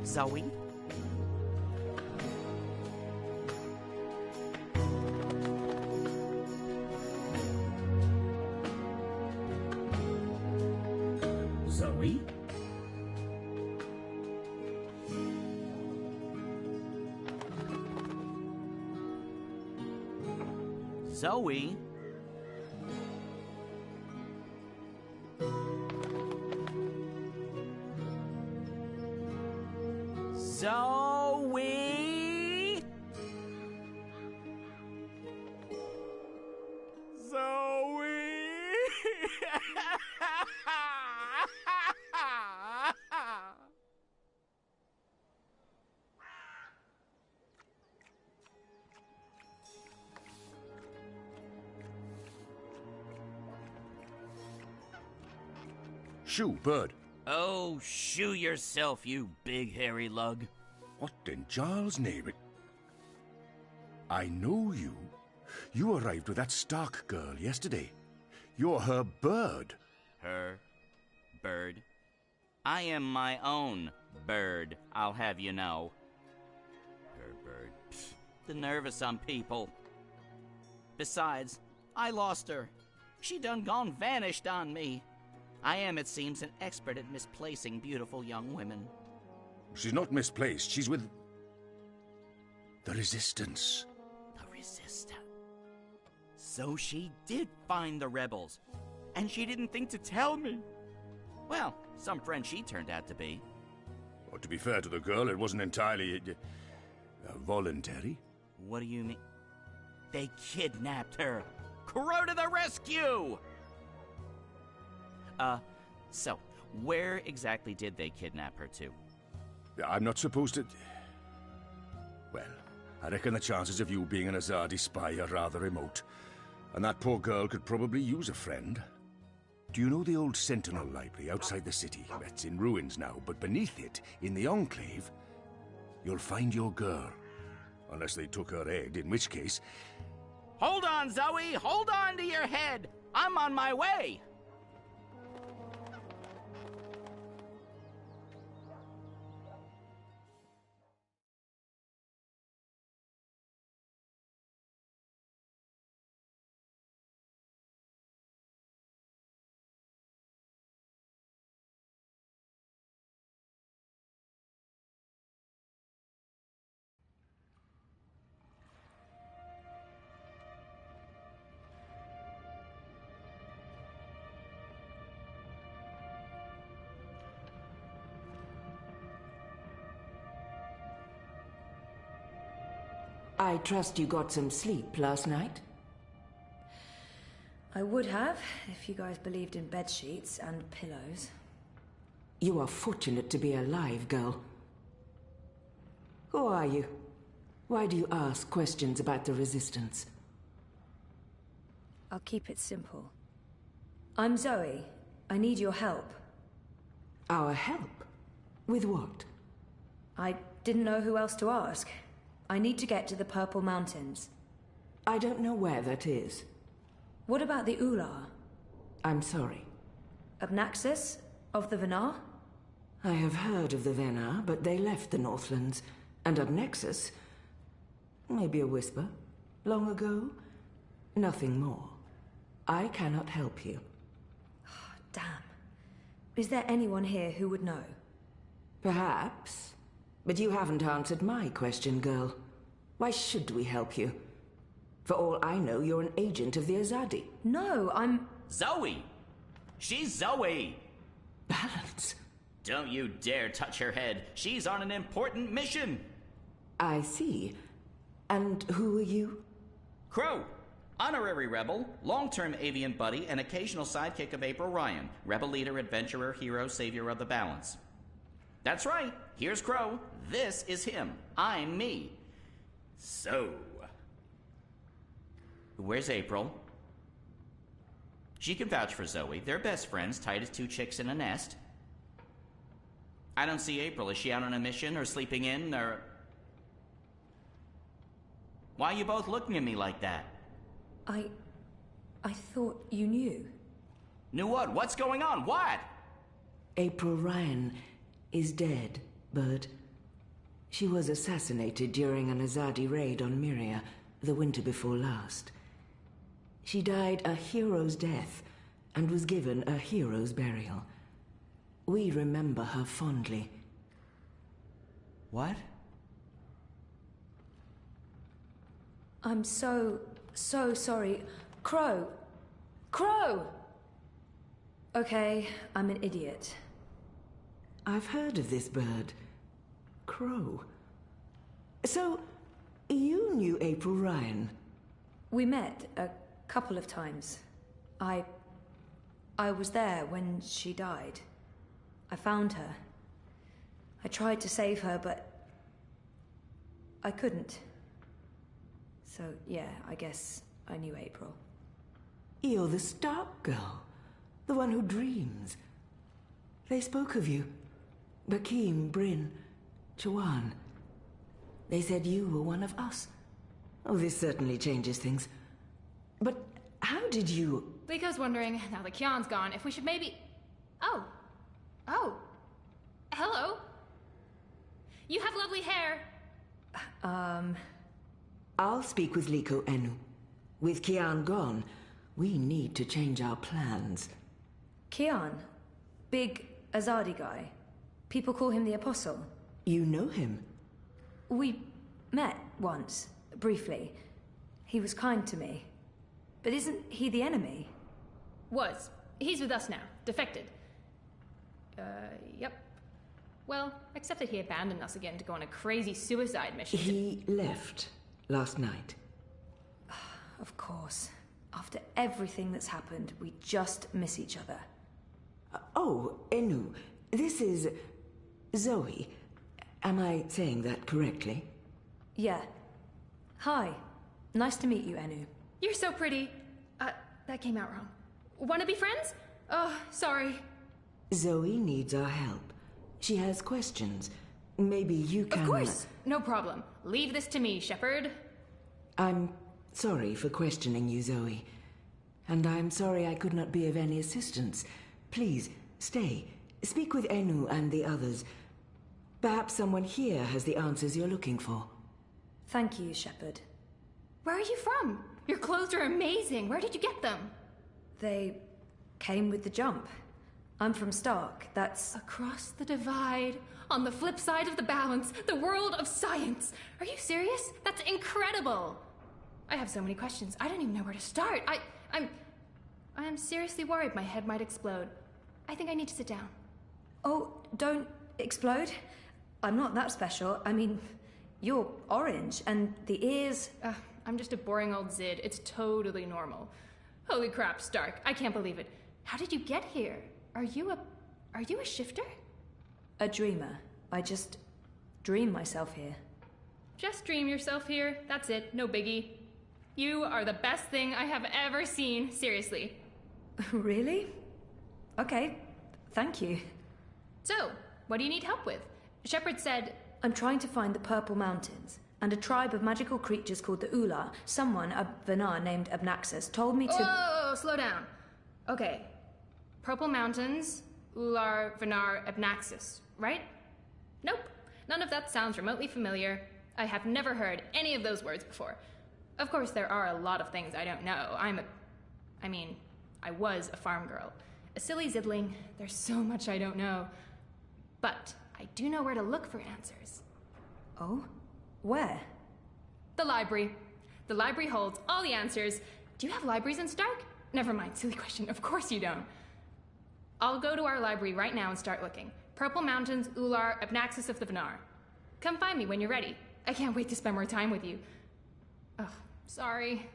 K: Zoe?
L: Zoe?
K: Zoe? Zoe?
N: Shoo, bird.
K: Oh, shoo yourself, you big hairy lug.
N: What in Charles' name? I know you. You arrived with that Stark girl yesterday. You're her bird.
K: Her bird? I am my own bird, I'll have you know. Her bird. Pfft, the nerve of some people. Besides, I lost her. She done gone vanished on me. I am, it seems, an expert at misplacing beautiful young women.
N: She's not misplaced. She's with the Resistance.
K: The Resistance. So she did find the rebels. And she didn't think to tell me. Well, some friend she turned out to be.
N: Well, to be fair to the girl, it wasn't entirely voluntary.
K: What do you mean? They kidnapped her. Crow to the rescue! So, where exactly did they kidnap her to?
N: I'm not supposed to... Well, I reckon the chances of you being an Azadi spy are rather remote. And that poor girl could probably use a friend. Do you know the old Sentinel Library outside the city? It's in ruins now, but beneath it, in the Enclave, you'll find your girl. Unless they took her head, in which case...
K: Hold on, Zoe! Hold on to your head! I'm on my way!
O: I trust you got some sleep last night?
B: I would have, if you guys believed in bed sheets and pillows.
O: You are fortunate to be alive, girl. Who are you? Why do you ask questions about the Resistance?
B: I'll keep it simple. I'm Zoe. I need your help.
O: Our help? With what?
B: I didn't know who else to ask. I need to get to the Purple Mountains.
O: I don't know where that is.
B: What about the Ular?
O: I'm sorry.
B: Obnaxis? Of the Venar?
O: I have heard of the Venar, but they left the Northlands. And Obnexus? Maybe a whisper. Long ago? Nothing more. I cannot help you.
B: Damn. Is there anyone here who would know?
O: Perhaps. But you haven't answered my question, girl. Why should we help you? For all I know, you're an agent of the Azadi.
B: No, I'm...
K: Zoe! She's Zoe!
O: Balance?
K: Don't you dare touch her head. She's on an important mission.
O: I see. And who are you?
K: Crow. Honorary rebel, long-term avian buddy, and occasional sidekick of April Ryan. Rebel leader, adventurer, hero, savior of the balance. That's right. Here's Crow. This is him. I'm me. So... Where's April? She can vouch for Zoe. They're best friends, tight as two chicks in a nest. I don't see April. Is she out on a mission, or sleeping in, or... Why are you both looking at me like that?
B: I thought you knew.
K: Knew what? What's going on? What?
O: April Ryan is dead, Bird. She was assassinated during an Azadi raid on Myria the winter before last. She died a hero's death and was given a hero's burial. We remember her fondly.
S: What?
B: I'm so sorry. Crow! Crow! Okay, I'm an idiot.
O: I've heard of this bird. Crow. So, you knew April Ryan?
B: We met a couple of times. I was there when she died. I found her. I tried to save her, but I couldn't. So, yeah, I guess I knew April.
O: You're the Stark girl. The one who dreams. They spoke of you. Bakim, Bryn, Chawan. They said you were one of us. Oh, this certainly changes things. But how did you...
I: Liko's wondering, now that Kian's gone, if we should maybe... Oh. Hello. You have lovely hair.
O: I'll speak with Liko Enu. With Kian gone, we need to change our plans.
B: Kian? Big Azadi guy. People call him the Apostle.
O: You know him?
B: We met once, briefly. He was kind to me. But isn't he the enemy?
I: Was. He's with us now. Defected. Yep. Well, except that he abandoned us again to go on a crazy suicide mission.
O: He left last night.
B: Of course. After everything that's happened, we just miss each other.
O: Oh, Enu, this is Zoe. Am I saying that correctly?
B: Yeah. Hi. Nice to meet you, Enu.
I: You're so pretty. That came out wrong. Wanna be friends? Oh, sorry.
O: Zoe needs our help. She has questions. Maybe you can...
I: Of course! No problem. Leave this to me, Shepard.
O: I'm sorry for questioning you, Zoe. And I'm sorry I could not be of any assistance. Please, stay. Speak with Enu and the others. Perhaps someone here has the answers you're looking for.
B: Thank you, Shepard.
I: Where are you from? Your clothes are amazing. Where did you get them?
B: They came with the jump. I'm from Stark. That's...
I: Across the divide, on the flip side of the balance, the world of science. Are you serious? That's incredible. I have so many questions. I don't even know where to start. I'm seriously worried my head might explode. I think I need to sit down.
B: Oh, don't explode. I'm not that special. I mean, you're orange, and the ears...
I: I'm just a boring old Zid. It's totally normal. Holy crap, Stark. I can't believe it. How did you get here? Are you a shifter?
B: A dreamer. I just dream myself here.
I: Just dream yourself here. That's it. No biggie. You are the best thing I have ever seen. Seriously.
B: Really? Okay. Thank you.
I: So, what do you need help with? Shepard said...
B: I'm trying to find the Purple Mountains, and a tribe of magical creatures called the Ular. Someone, a Vanar named Abnaxus, told me to...
I: Whoa, slow down. Okay. Purple Mountains, Ular, Vanar, Abnaxus, right? Nope. None of that sounds remotely familiar. I have never heard any of those words before. Of course, there are a lot of things I don't know. I was a farm girl. A silly zidling. There's so much I don't know. But I do know where to look for answers.
B: Oh? Where?
I: The library. The library holds all the answers. Do you have libraries in Stark? Never mind, silly question. Of course you don't. I'll go to our library right now and start looking. Purple Mountains, Ular, Abnaxus of the Vanar. Come find me when you're ready. I can't wait to spend more time with you. Ugh, sorry.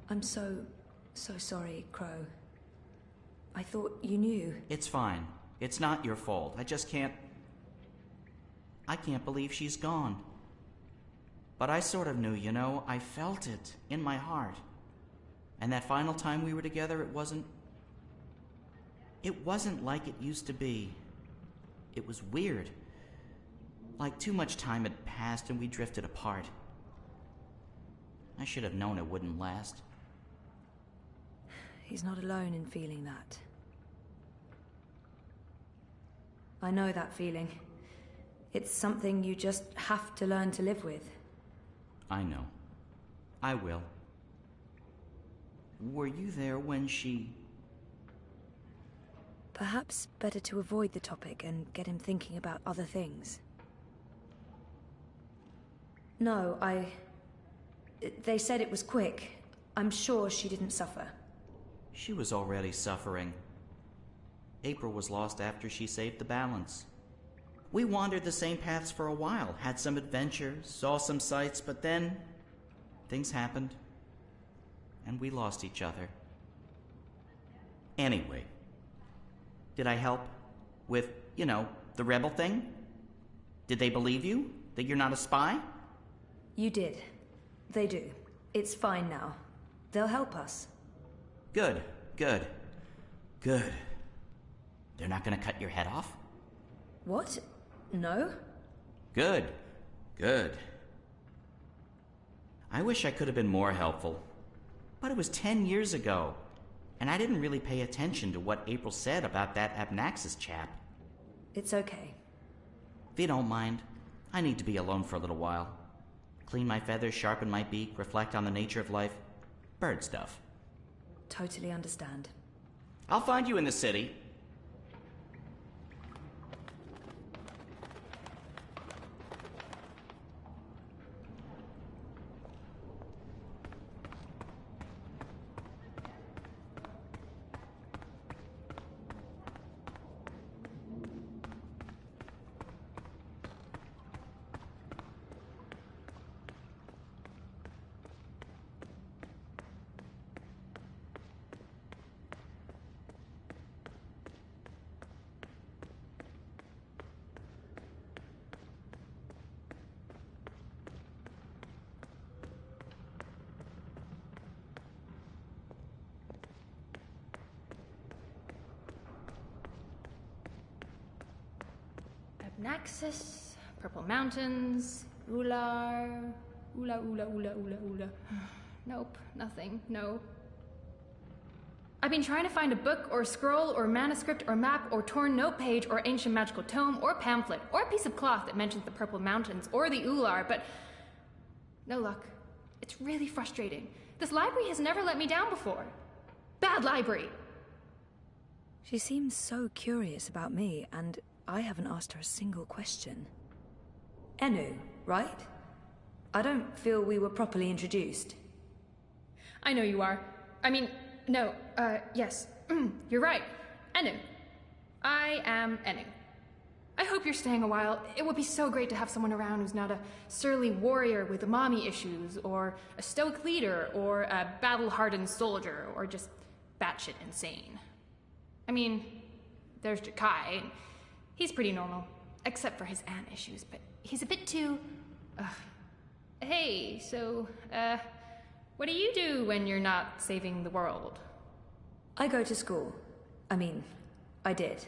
B: I'm so sorry, Crow. I thought you knew.
K: It's fine. It's not your fault. I just can't... I can't believe she's gone. But I sort of knew, you know. I felt it in my heart. And that final time we were together, it wasn't like it used to be. It was weird. Like too much time had passed and we drifted apart. I should have known it wouldn't last.
B: He's not alone in feeling that. I know that feeling. It's something you just have to learn to live with.
K: I know. I will. Were you there when she...
B: Perhaps better to avoid the topic and get him thinking about other things. No, They said it was quick. I'm sure she didn't suffer.
K: She was already suffering. April was lost after she saved the balance. We wandered the same paths for a while, had some adventures, saw some sights, but then things happened, and we lost each other. Anyway, did I help with, the rebel thing? Did they believe you? That you're not a spy?
B: You did. They do. It's fine now. They'll help us.
K: Good. They're not gonna cut your head off?
B: What? No?
K: Good. I wish I could have been more helpful. But it was 10 years ago, and I didn't really pay attention to what April said about that Abnaxis chap.
B: It's okay.
K: If you don't mind, I need to be alone for a little while. Clean my feathers, sharpen my beak, reflect on the nature of life. Bird stuff.
B: Totally understand.
K: I'll find you in the city.
I: Naxos, Purple Mountains, Ular, Ula. Nope, nothing, no. I've been trying to find a book or scroll or manuscript or map or torn note page or ancient magical tome or pamphlet or a piece of cloth that mentions the Purple Mountains or the Ular, but no luck. It's really frustrating. This library has never let me down before. Bad library!
B: She seems so curious about me, and I haven't asked her a single question. Enu, right? I don't feel we were properly introduced.
I: I know you are. Yes. You're right. Enu. I am Enu. I hope you're staying a while. It would be so great to have someone around who's not a surly warrior with mommy issues, or a stoic leader, or a battle-hardened soldier, or just batshit insane. There's Jakai. He's pretty normal, except for his aunt issues, but he's a bit too... Hey, so, what do you do when you're not saving the world?
B: I go to school. I did.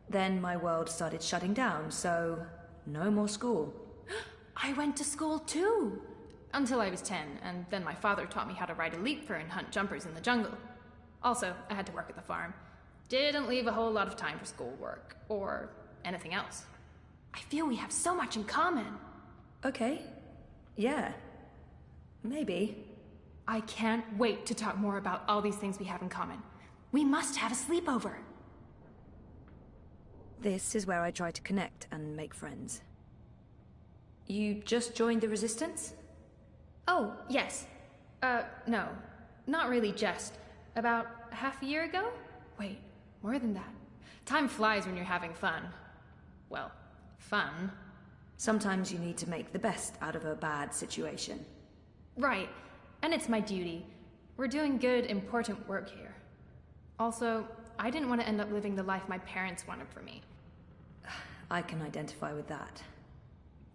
B: Then my world started shutting down, so no more school.
I: I went to school too! Until I was 10, and then my father taught me how to ride a leaper and hunt jumpers in the jungle. Also, I had to work at the farm. Didn't leave a whole lot of time for schoolwork, or anything else. I feel we have so much in common.
B: Okay. Yeah. Maybe.
I: I can't wait to talk more about all these things we have in common. We must have a sleepover.
B: This is where I try to connect and make friends. You just joined the Resistance?
I: Oh, yes. No. Not really just. About half a year ago? Wait, more than that. Time flies when you're having fun. Well, fun.
B: Sometimes you need to make the best out of a bad situation.
I: Right, and it's my duty. We're doing good, important work here. Also, I didn't want to end up living the life my parents wanted for me.
B: I can identify with that.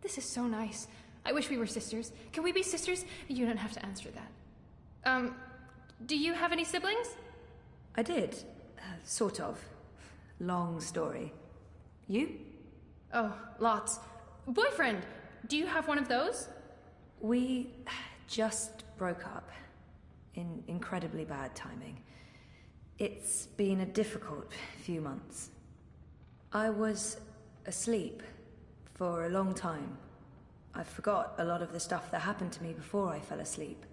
I: This is so nice. I wish we were sisters. Can we be sisters? You don't have to answer that. Do you have any siblings?
B: I did. Sort of. Long story. You?
I: Oh, lots. Boyfriend! Do you have one of those?
B: We just broke up. In incredibly bad timing. It's been a difficult few months. I was asleep for a long time. I forgot a lot of the stuff that happened to me before I fell asleep.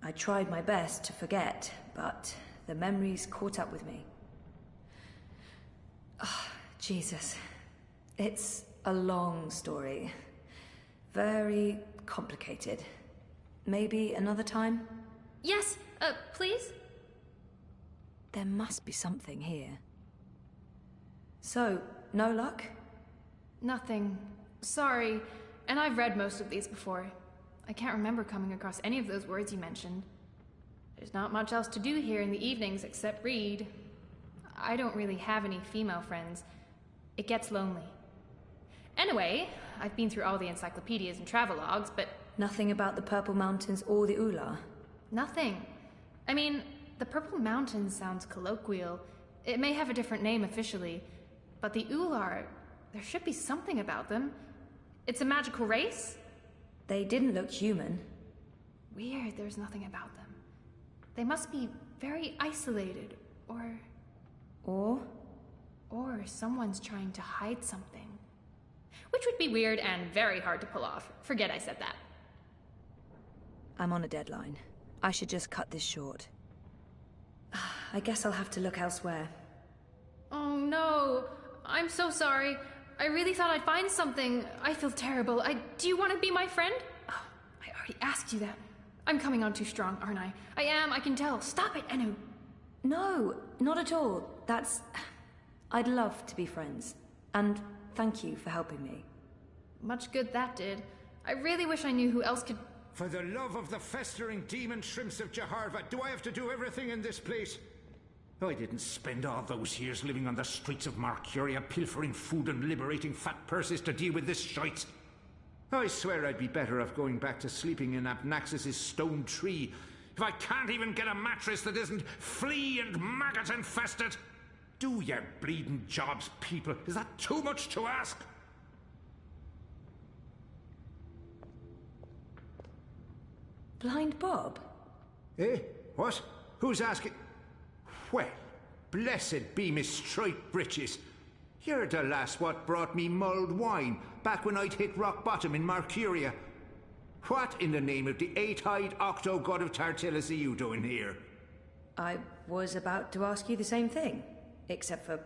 B: I tried my best to forget, but the memories caught up with me. Oh, Jesus. It's a long story. Very complicated. Maybe another time?
I: Yes, please?
B: There must be something here. So, no luck?
I: Nothing. Sorry. And I've read most of these before. I can't remember coming across any of those words you mentioned. There's not much else to do here in the evenings except read. I don't really have any female friends. It gets lonely. Anyway, I've been through all the encyclopedias and travelogues, but...
B: Nothing about the Purple Mountains or the Ula?
I: Nothing. I mean, the Purple Mountains sounds colloquial. It may have a different name officially, but the Ular, there should be something about them. It's a magical race?
B: They didn't look human.
I: Weird, there's nothing about them. They must be very isolated, or... Or someone's trying to hide something. Which would be weird and very hard to pull off. Forget I said that.
B: I'm on a deadline. I should just cut this short. I guess I'll have to look elsewhere.
I: Oh no, I'm so sorry. I really thought I'd find something. I feel terrible. Do you want to be my friend? Oh, I already asked you that. I'm coming on too strong, aren't I? I am, I can tell. Stop it, Enu.
B: No, not at all. I'd love to be friends. And thank you for helping me.
I: Much good that did. I really wish I knew who else could...
T: For the love of the festering demon shrimps of Jaharva, do I have to do everything in this place? I didn't spend all those years living on the streets of Marcuria, pilfering food and liberating fat purses to deal with this shite. I swear I'd be better off going back to sleeping in Abnaxus's stone tree if I can't even get a mattress that isn't flea and maggot infested. Do your bleeding jobs, people. Is that too much to ask?
B: Blind Bob?
T: Eh? What? Who's asking? Well, blessed be Miss Striped Britches. You're the lass what brought me mulled wine back when I'd hit rock bottom in Marcuria. What in the name of the eight-eyed octo-god of Tartillus are you doing here?
B: I was about to ask you the same thing. Except for,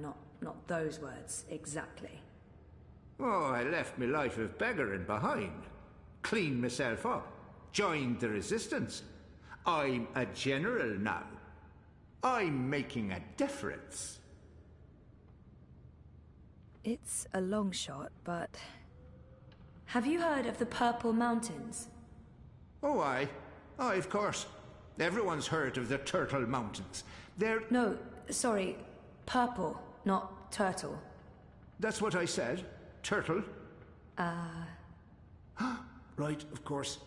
B: not those words exactly.
T: Oh, I left my life of beggaring behind. Cleaned myself up. Joined the resistance. I'm a general now. I'm making a difference.
B: It's a long shot, but... Have you heard of the Purple Mountains?
T: Oh, aye, of course. Everyone's heard of the Turtle Mountains. They're...
B: No, sorry. Purple, not turtle.
T: That's what I said. Turtle. Right, of course.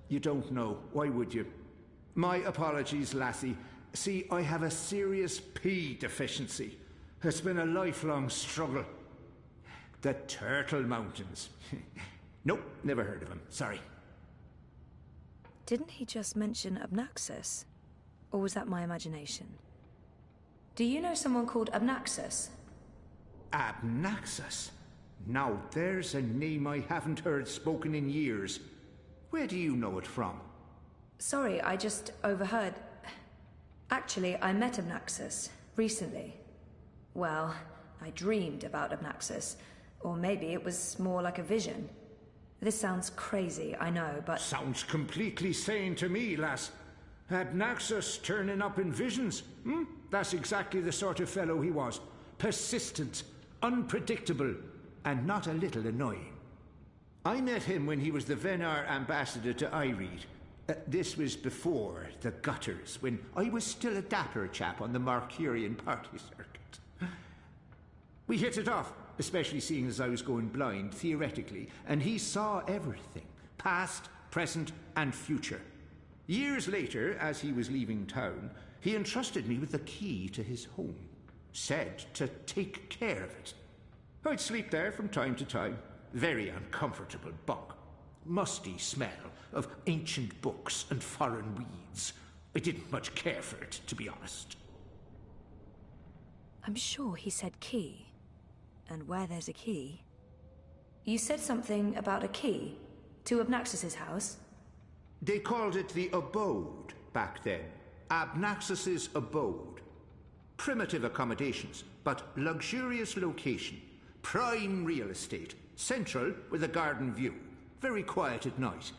T: You don't know. Why would you? My apologies, lassie. See, I have a serious P deficiency. It's been a lifelong struggle. The Turtle Mountains. Nope, never heard of them. Sorry.
B: Didn't he just mention Abnaxus? Or was that my imagination? Do you know someone called Abnaxus?
T: Abnaxus? Now there's a name I haven't heard spoken in years. Where do you know it from?
B: Sorry, I just overheard. Actually, I met Abnaxus recently. Well, I dreamed about Abnaxus. Or maybe it was more like a vision. This sounds crazy, I know, but...
T: Sounds completely sane to me, lass. Abnaxus turning up in visions. That's exactly the sort of fellow he was. Persistent, unpredictable, and not a little annoying. I met him when he was the Venar ambassador to Ireed. This was before the gutters, when I was still a dapper chap on the Marcurian party circuit. We hit it off, especially seeing as I was going blind, theoretically, and he saw everything, past, present, and future. Years later, as he was leaving town, he entrusted me with the key to his home. Said to take care of it. I'd sleep there from time to time. Very uncomfortable bunk. Musty smell of ancient books and foreign weeds. I didn't much care for it, to be honest.
B: I'm sure he said key. And where there's a key... You said something about a key to Abnaxus's house?
T: They called it the abode back then. Abnaxus's abode. Primitive accommodations, but luxurious location. Prime real estate. Central with a garden view. Very quiet at night.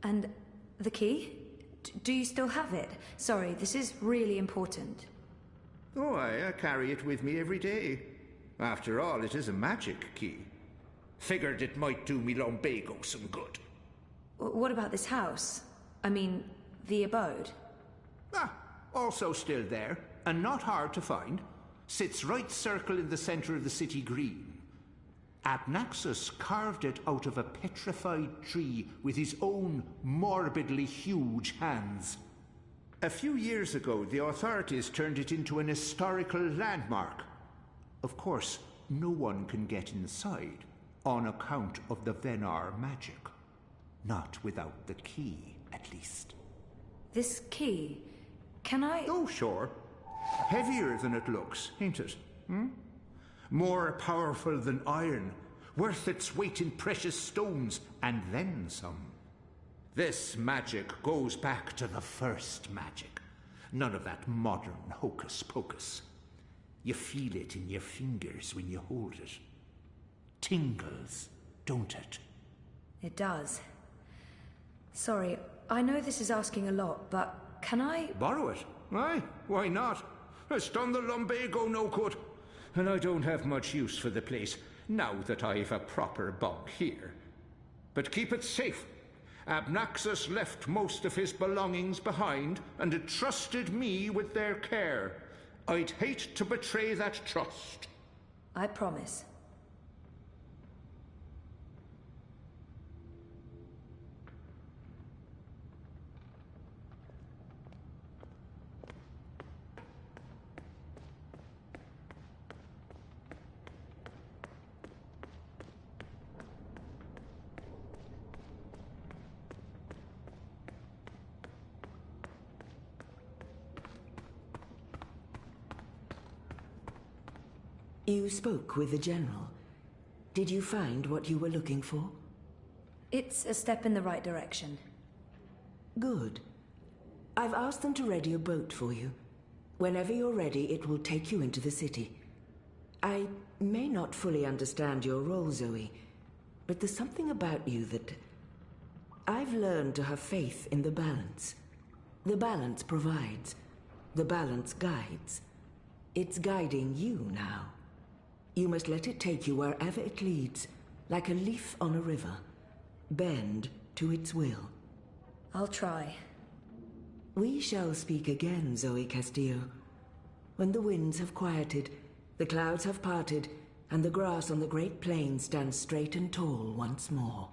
B: And the key? Do you still have it? Sorry, this is really important.
T: Oh, I carry it with me every day. After all, it is a magic key. Figured it might do me lumbago some good.
B: What about this house? I mean, the abode?
T: Ah, also still there, and not hard to find. Sits right circle in the center of the city green. Abnaxus carved it out of a petrified tree with his own morbidly huge hands. A few years ago, the authorities turned it into an historical landmark. Of course, no one can get inside, on account of the Venar magic. Not without the key, at least.
B: This key, can I...
T: Oh, sure. Heavier than it looks, ain't it? More powerful than iron, worth its weight in precious stones, and then some. This magic goes back to the first magic. None of that modern hocus-pocus. You feel it in your fingers when you hold it. Tingles, don't it?
B: It does. Sorry, I know this is asking a lot, but can I...
T: Borrow it? Aye, why not? It's done the lumbago no good. And I don't have much use for the place, now that I've a proper bunk here. But keep it safe. Abnaxus left most of his belongings behind and entrusted me with their care. I'd hate to betray that trust.
B: I promise.
O: You spoke with the General. Did you find what you were looking for?
B: It's a step in the right direction.
O: Good. I've asked them to ready a boat for you. Whenever you're ready, it will take you into the city. I may not fully understand your role, Zoe, but there's something about you that... I've learned to have faith in the balance. The balance provides. The balance guides. It's guiding you now. You must let it take you wherever it leads, like a leaf on a river. Bend to its will.
B: I'll try.
O: We shall speak again, Zoe Castillo. When the winds have quieted, the clouds have parted, and the grass on the great plain stands straight and tall once more.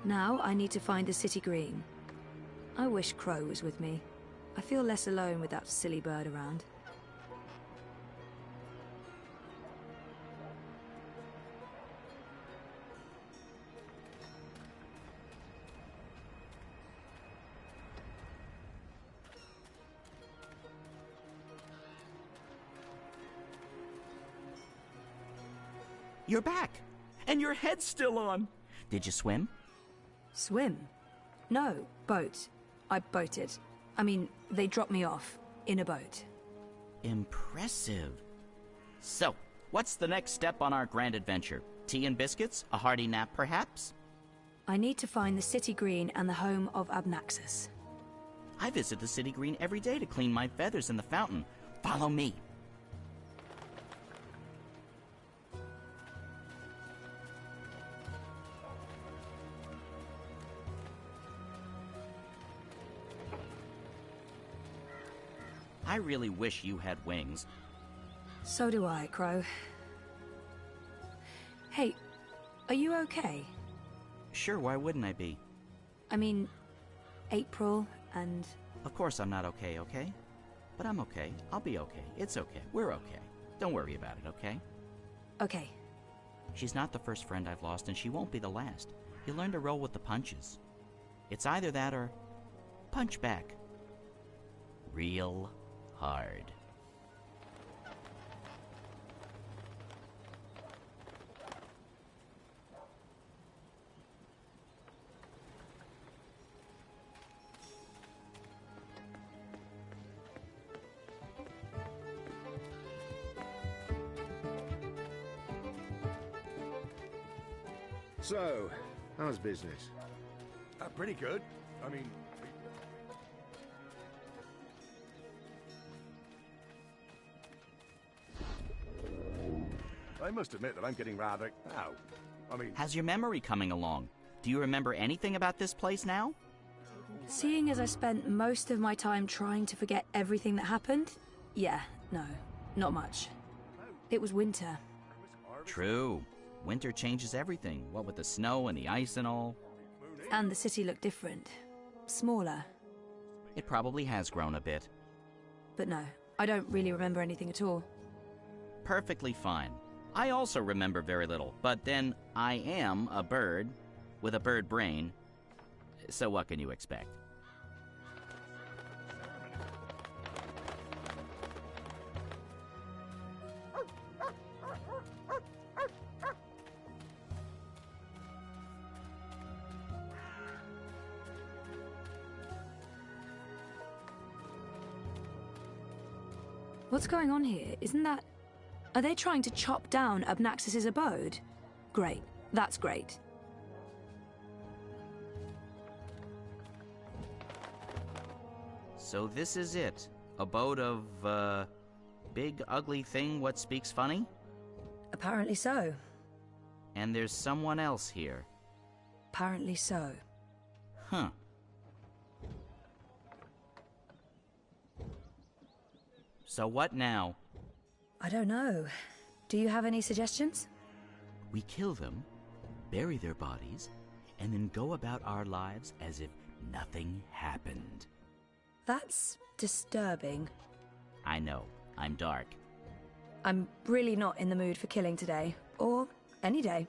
B: Now I need to find the city green. I wish Crow was with me. I feel less alone with that silly bird around.
K: You're back! And your head's still on! Did you swim?
B: Swim? No, boat. I boated. I mean, they dropped me off in a boat.
K: Impressive. So, what's the next step on our grand adventure? Tea and biscuits? A hearty nap, perhaps?
B: I need to find the City Green and the home of Abnaxus.
K: I visit the City Green every day to clean my feathers in the fountain. Follow me. I really wish you had wings.
B: So do I, Crow. Hey, are you okay?
K: Sure, why wouldn't I be?
B: I mean, April and...
K: Of course I'm not okay, okay? But I'm okay. I'll be okay. It's okay. We're okay. Don't worry about it, okay?
B: Okay.
K: She's not the first friend I've lost, and she won't be the last. You learn to roll with the punches. It's either that or punch back. Real hard.
N: So, how's business? Pretty good. I mean... I must admit that I'm getting rather...
K: How's your memory coming along? Do you remember anything about this place now?
B: Seeing as I spent most of my time trying to forget everything that happened, yeah, no, not much. It was winter.
K: True. Winter changes everything, what with the snow and the ice and all.
B: And the city looked different. Smaller.
K: It probably has grown a bit.
B: But no, I don't really remember anything at all.
K: Perfectly fine. I also remember very little, but then I am a bird with a bird brain, so what can you expect?
B: What's going on here? Isn't that... Are they trying to chop down Abnaxus's abode? Great. That's great.
K: So this is it. Abode of, big ugly thing what speaks funny?
B: Apparently so.
K: And there's someone else here.
B: Apparently so.
K: Huh. So what now?
B: I don't know. Do you have any suggestions?
K: We kill them, bury their bodies, and then go about our lives as if nothing happened.
B: That's disturbing.
K: I know. I'm dark.
B: I'm really not in the mood for killing today, or any day.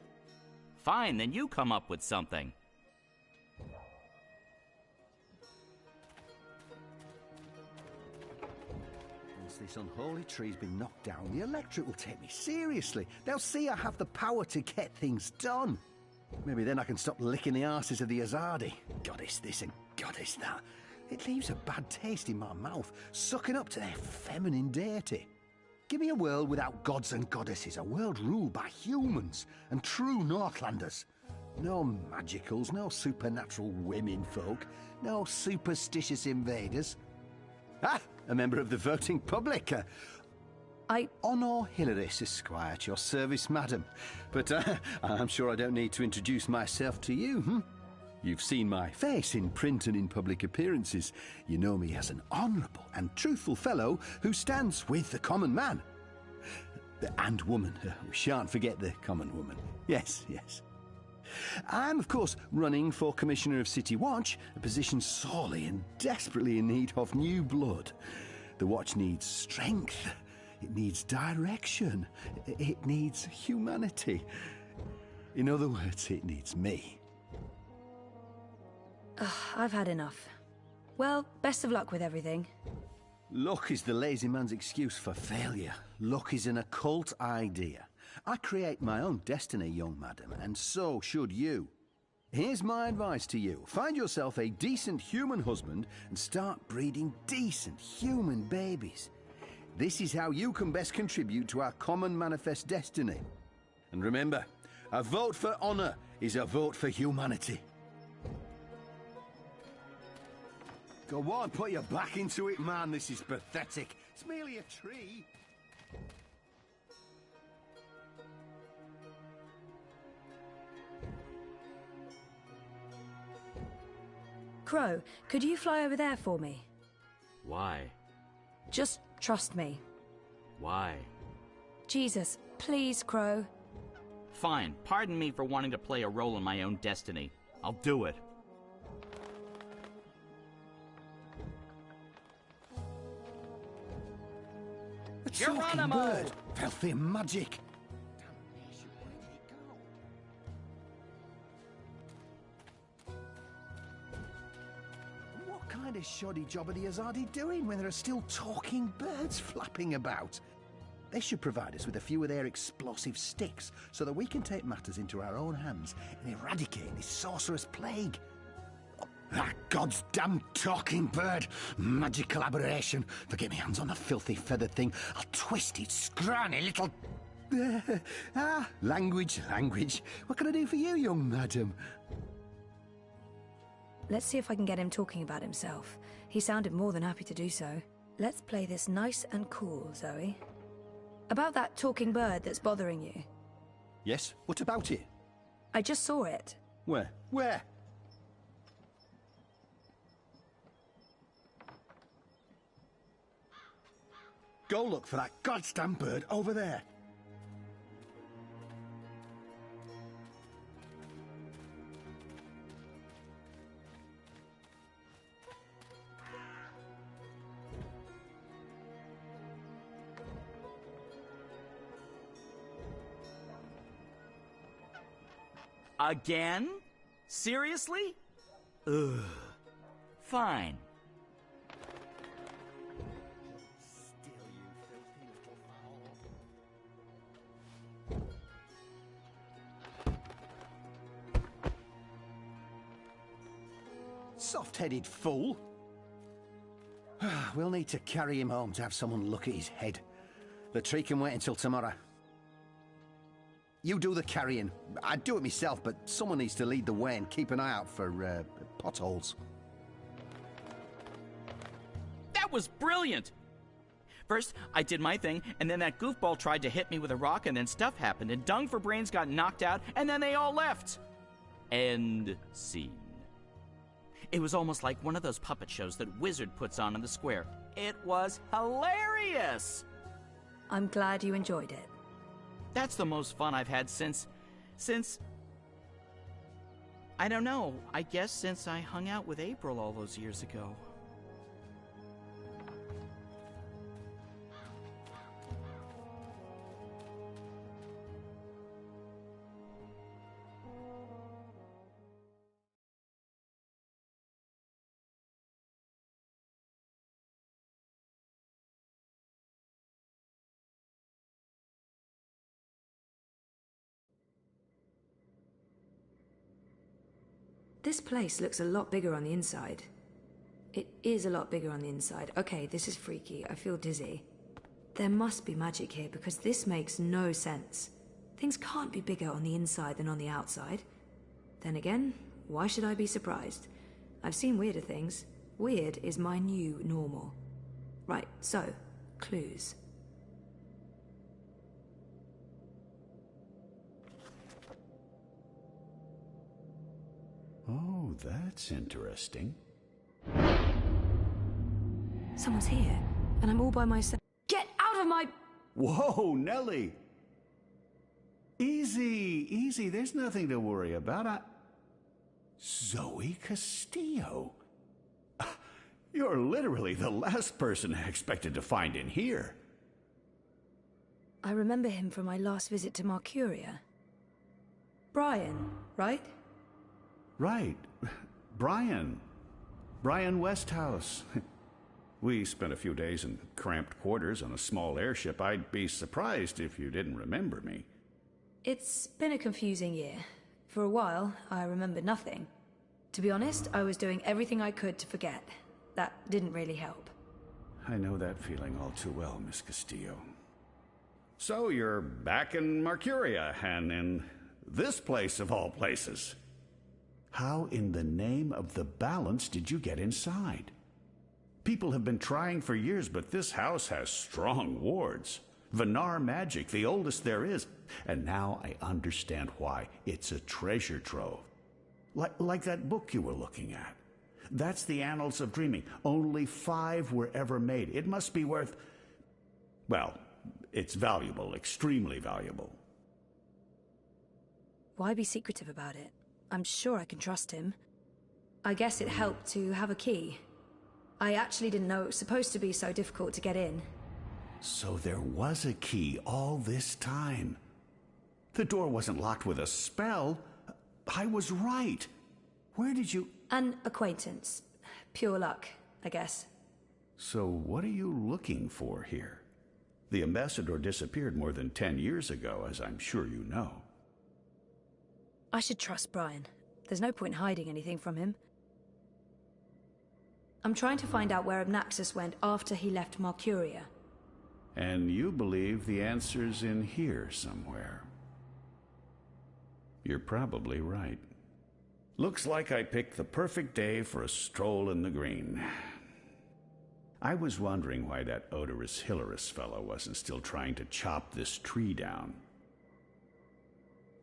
K: Fine, then you come up with something.
L: Once this unholy tree's been knocked down, the electorate will take me seriously. They'll see I have the power to get things done. Maybe then I can stop licking the arses of the Azadi. Goddess this and goddess that. It leaves a bad taste in my mouth, sucking up to their feminine deity. Give me a world without gods and goddesses, a world ruled by humans and true Northlanders. No magicals, no supernatural women folk, no superstitious invaders. Ah, a member of the voting public. Honor Hilaris, Esquire, at your service, madam. But I'm sure I don't need to introduce myself to you, You've seen my face in print and in public appearances. You know me as an honourable and truthful fellow who stands with the common man. And woman. We shan't forget the common woman. Yes, yes. I'm, of course, running for Commissioner of City Watch, a position sorely and desperately in need of new blood. The Watch needs strength. It needs direction. It needs humanity. In other words, it needs me.
B: I've had enough. Well, best of luck with everything.
L: Luck is the lazy man's excuse for failure. Luck is an occult idea. I create my own destiny, young madam, and so should you. Here's my advice to you. Find yourself a decent human husband and start breeding decent human babies. This is how you can best contribute to our common manifest destiny. And remember, a vote for honor is a vote for humanity. Go on, put your back into it, man. This is pathetic. It's merely a tree.
B: Crow, could you fly over there for me?
K: Why?
B: Just trust me.
K: Why?
B: Jesus, please, Crow.
K: Fine. Pardon me for wanting to play a role in my own destiny. I'll do it.
L: A talking bird! Filthy magic! What kind of shoddy job are the Azadi doing when there are still talking birds flapping about? They should provide us with a few of their explosive sticks so that we can take matters into our own hands and eradicate this sorcerous plague. That God's damn talking bird! Magical aberration! If I get my hands on the filthy feathered thing, I'll twist its scrawny little... language. What can I do for you, young madam?
B: Let's see if I can get him talking about himself. He sounded more than happy to do so. Let's play this nice and cool, Zoe. About that talking bird that's bothering you.
L: Yes? What about it?
B: I just saw it.
L: Where? Where? Go look for that goddamn bird over there.
K: Again? Seriously? Ugh. Fine.
L: Soft-headed fool. We'll need to carry him home to have someone look at his head. The tree can wait until tomorrow. You do the carrying. I'd do it myself, but someone needs to lead the way and keep an eye out for potholes.
K: That was brilliant! First, I did my thing, and then that goofball tried to hit me with a rock, and then stuff happened, and Dung for Brains got knocked out, and then they all left. End scene. It was almost like one of those puppet shows that Wizard puts on in the square. It was hilarious!
B: I'm glad you enjoyed it.
K: That's the most fun I've had since... I don't know. I guess since I hung out with April all those years ago.
B: This place looks a lot bigger on the inside. It is a lot bigger on the inside. Okay, this is freaky. I feel dizzy. There must be magic here because this makes no sense. Things can't be bigger on the inside than on the outside. Then again, why should I be surprised? I've seen weirder things. Weird is my new normal. Right, so, clues.
U: Oh, that's interesting.
B: Someone's here, and I'm all by myself. Get out of my...
U: Whoa, Nellie! Easy. There's nothing to worry about. Zoe Castillo. You're literally the last person I expected to find in here.
B: I remember him from my last visit to Mercuria. Brian, right?
U: Right. Brian Westhouse. We spent a few days in cramped quarters on a small airship. I'd be surprised if you didn't remember me.
B: It's been a confusing year. For a while, I remembered nothing. To be honest, I was doing everything I could to forget. That didn't really help.
U: I know that feeling all too well, Miss Castillo. So you're back in Mercuria, and in this place of all places. How in the name of the balance did you get inside? People have been trying for years, but this house has strong wards. Venar magic, the oldest there is. And now I understand why. It's a treasure trove. Like that book you were looking at. That's the Annals of Dreaming. Only 5 were ever made. It must be worth... well, it's valuable, extremely valuable.
B: Why be secretive about it? I'm sure I can trust him. I guess it helped to have a key. I actually didn't know it was supposed to be so difficult to get in.
U: So there was a key all this time. The door wasn't locked with a spell. I was right. Where did you...
B: An acquaintance. Pure luck, I guess.
U: So what are you looking for here? The ambassador disappeared more than 10 years ago, as I'm sure you know.
B: I should trust Brian. There's no point hiding anything from him. I'm trying to find out where Naxos went after he left Mercuria.
U: And you believe the answer's in here somewhere. You're probably right. Looks like I picked the perfect day for a stroll in the green. I was wondering why that odorous Hilarious fellow wasn't still trying to chop this tree down.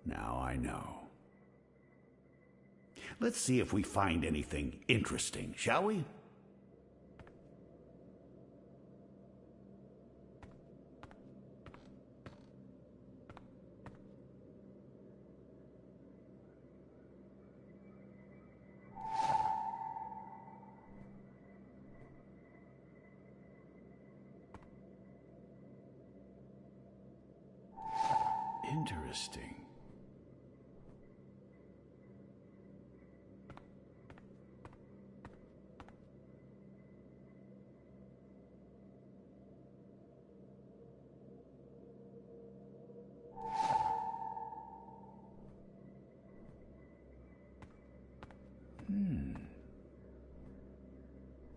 U: Now I know. Let's see if we find anything interesting, shall we? Interesting.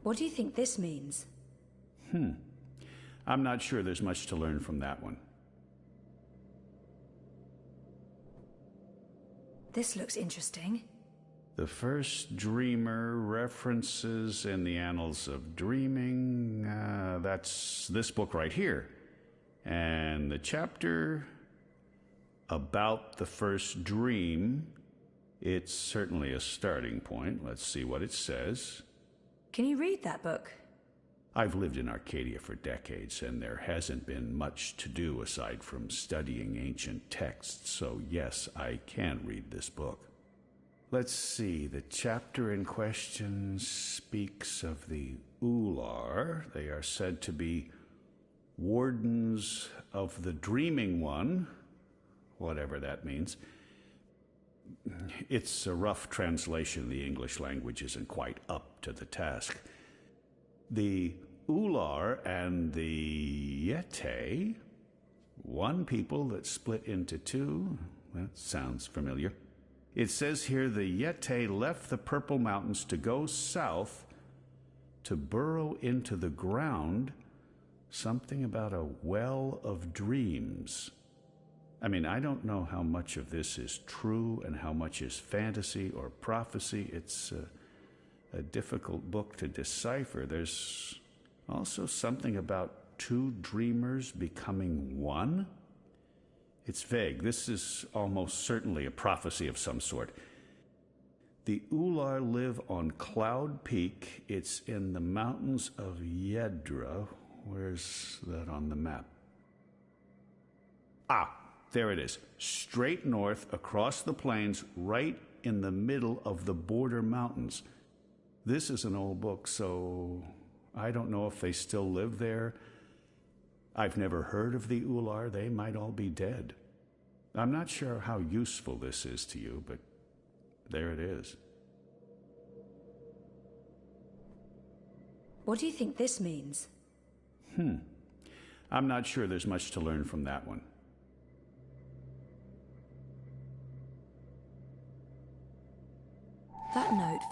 B: What do you think this means?
U: I'm not sure there's much to learn from that one.
B: This looks interesting.
U: The first dreamer references in the Annals of Dreaming. That's this book right here. And the chapter about the first dream, it's certainly a starting point. Let's see what it says.
B: Can you read that book?
U: I've lived in Arcadia for decades, and there hasn't been much to do aside from studying ancient texts, so yes, I can read this book. Let's see, the chapter in question speaks of the Ular. They are said to be wardens of the Dreaming One, whatever that means. It's a rough translation. The English language isn't quite up to the task. The Ular and the Yete, one people that split into two. That sounds familiar. It says here the Yete left the Purple Mountains to go south to burrow into the ground. Something about a well of dreams. I mean, I don't know how much of this is true and how much is fantasy or prophecy. It's a difficult book to decipher. There's also something about 2 dreamers becoming one. It's vague. This is almost certainly a prophecy of some sort. The Ular live on Cloud Peak. It's in the mountains of Yedra. Where's that on the map? There it is. Straight north across the plains, right in the middle of the border mountains. This is an old book, so I don't know if they still live there. I've never heard of the Ular. They might all be dead. I'm not sure how useful this is to you, but there it is.
B: What do you think this means?
U: I'm not sure there's much to learn from that one.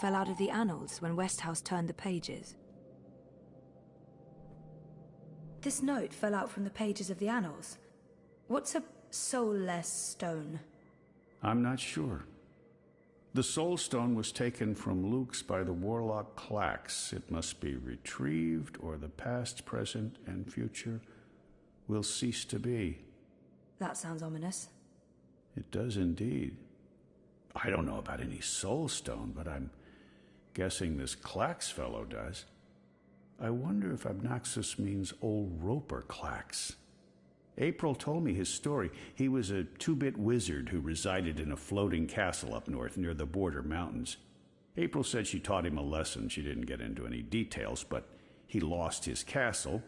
B: fell out of the annals when Westhouse turned the pages. This note fell out from the pages of the annals? What's a soulless stone?
U: I'm not sure. The Soul Stone was taken from Luke's by the warlock Clax. It must be retrieved, or the past, present, and future will cease to be.
B: That sounds ominous.
U: It does indeed. I don't know about any Soul Stone, but I'm guessing this Clax fellow does. I wonder if Abnaxus means old Roper Clax. April told me his story. He was a two-bit wizard who resided in a floating castle up north near the border mountains. April said she taught him a lesson. She didn't get into any details, but he lost his castle.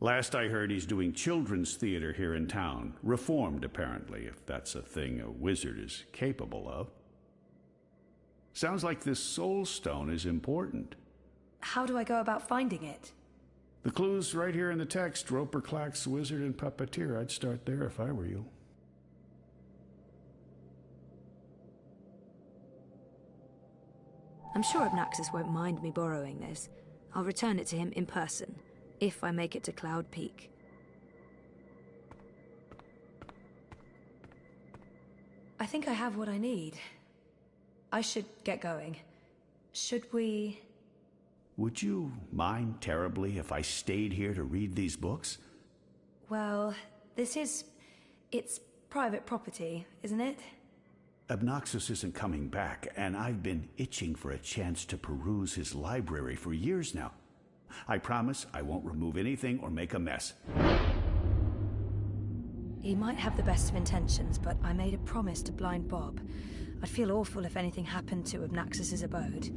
U: Last I heard, he's doing children's theater here in town. Reformed, apparently, if that's a thing a wizard is capable of. Sounds like this Soul Stone is important.
B: How do I go about finding it?
U: The clue's right here in the text. Roper Clax, wizard and puppeteer. I'd start there if I were you.
B: I'm sure Abnaxus won't mind me borrowing this. I'll return it to him in person, if I make it to Cloud Peak. I think I have what I need. I should get going. Should we...
U: Would you mind terribly if I stayed here to read these books?
B: Well, it's private property, isn't it?
U: Abnaxus isn't coming back, and I've been itching for a chance to peruse his library for years now. I promise I won't remove anything or make a mess.
B: He might have the best of intentions, but I made a promise to Blind Bob. I'd feel awful if anything happened to Abnaxus's abode.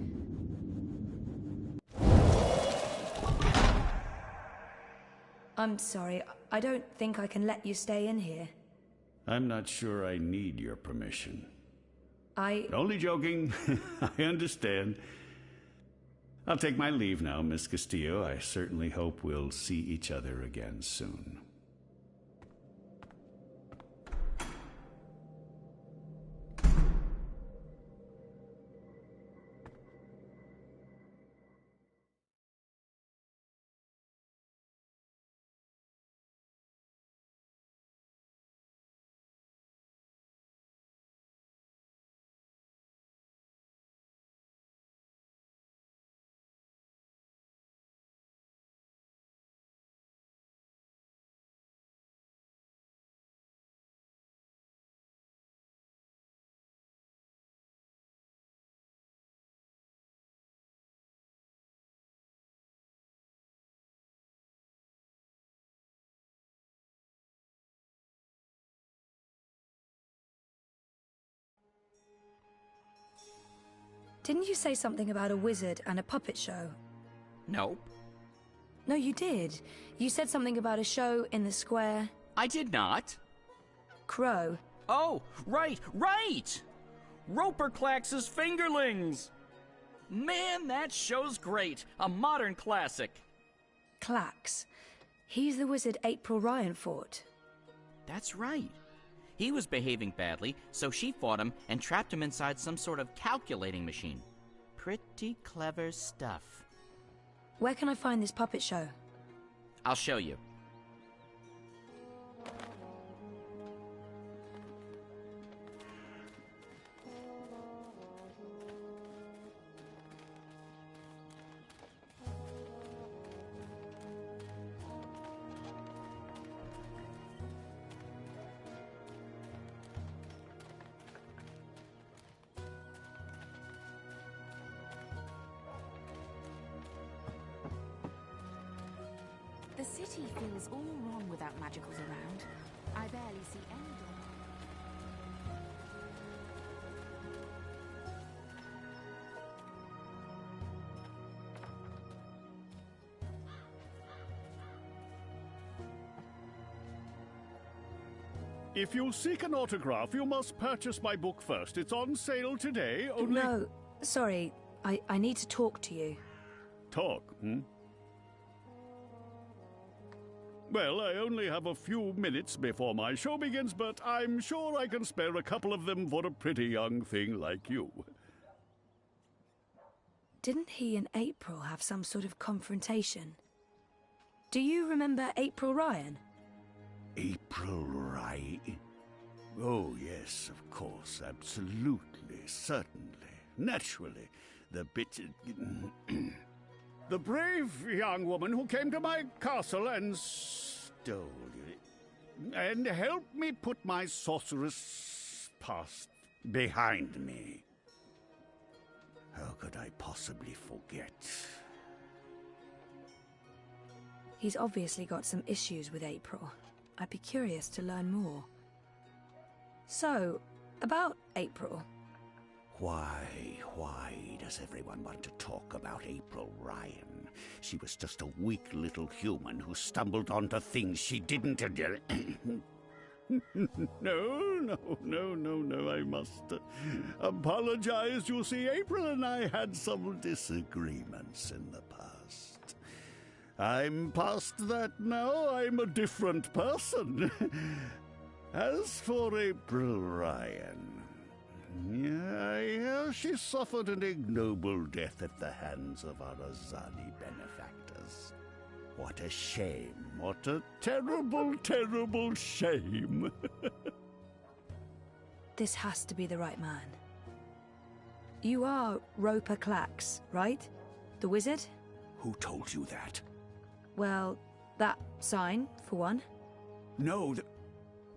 B: I'm sorry, I don't think I can let you stay in here.
U: I'm not sure I need your permission.
B: I...
U: Only joking. I understand. I'll take my leave now, Miss Castillo. I certainly hope we'll see each other again soon.
B: Didn't you say something about a wizard and a puppet show?
K: Nope.
B: No, you did. You said something about a show in the square.
K: I did not.
B: Crow.
K: Oh, right! Roper Clax's Fingerlings! Man, that show's great. A modern classic.
B: Clax. He's the wizard April Ryan fought.
K: That's right. He was behaving badly, so she fought him and trapped him inside some sort of calculating machine. Pretty clever stuff.
B: Where can I find this puppet show?
K: I'll show you.
R: The city feels all wrong without magicals around. I barely see any door.
U: If you'll seek an autograph, you must purchase my book first. It's on sale today, only...
B: No, sorry. I need to talk to you.
U: Talk, hmm? Well, I only have a few minutes before my show begins, but I'm sure I can spare a couple of them for a pretty young thing like you.
B: Didn't he and April have some sort of confrontation? Do you remember April Ryan?
U: April Ryan? Oh, yes, of course, absolutely, certainly, naturally. The bitch... the brave young woman who came to my castle and stole it, and helped me put my sorceress past behind me. How could I possibly forget?
B: He's obviously got some issues with April. I'd be curious to learn more. So, about April.
U: Why does everyone want to talk about April Ryan? She was just a weak little human who stumbled onto things she didn't... No, I must apologize. You see, April and I had some disagreements in the past. I'm past that now. I'm a different person. As for April Ryan, I hear she suffered an ignoble death at the hands of our Azadi benefactors. What a shame. What a terrible, terrible shame.
B: This has to be the right man. You are Roper Clax, right? The wizard?
U: Who told you that?
B: Well, that sign, for one.
U: No,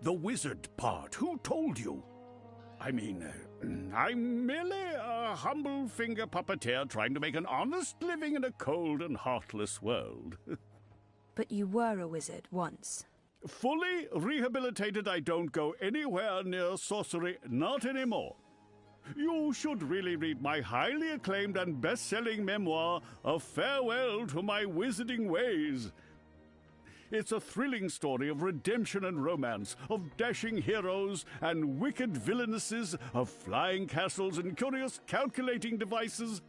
U: the wizard part. Who told you? I mean, I'm merely a humble finger puppeteer trying to make an honest living in a cold and heartless world.
B: But you were a wizard once.
U: Fully rehabilitated, I don't go anywhere near sorcery, not anymore. You should really read my highly acclaimed and best-selling memoir, A Farewell to My Wizarding Ways. It's a thrilling story of redemption and romance, of dashing heroes and wicked villainesses, of flying castles and curious calculating devices.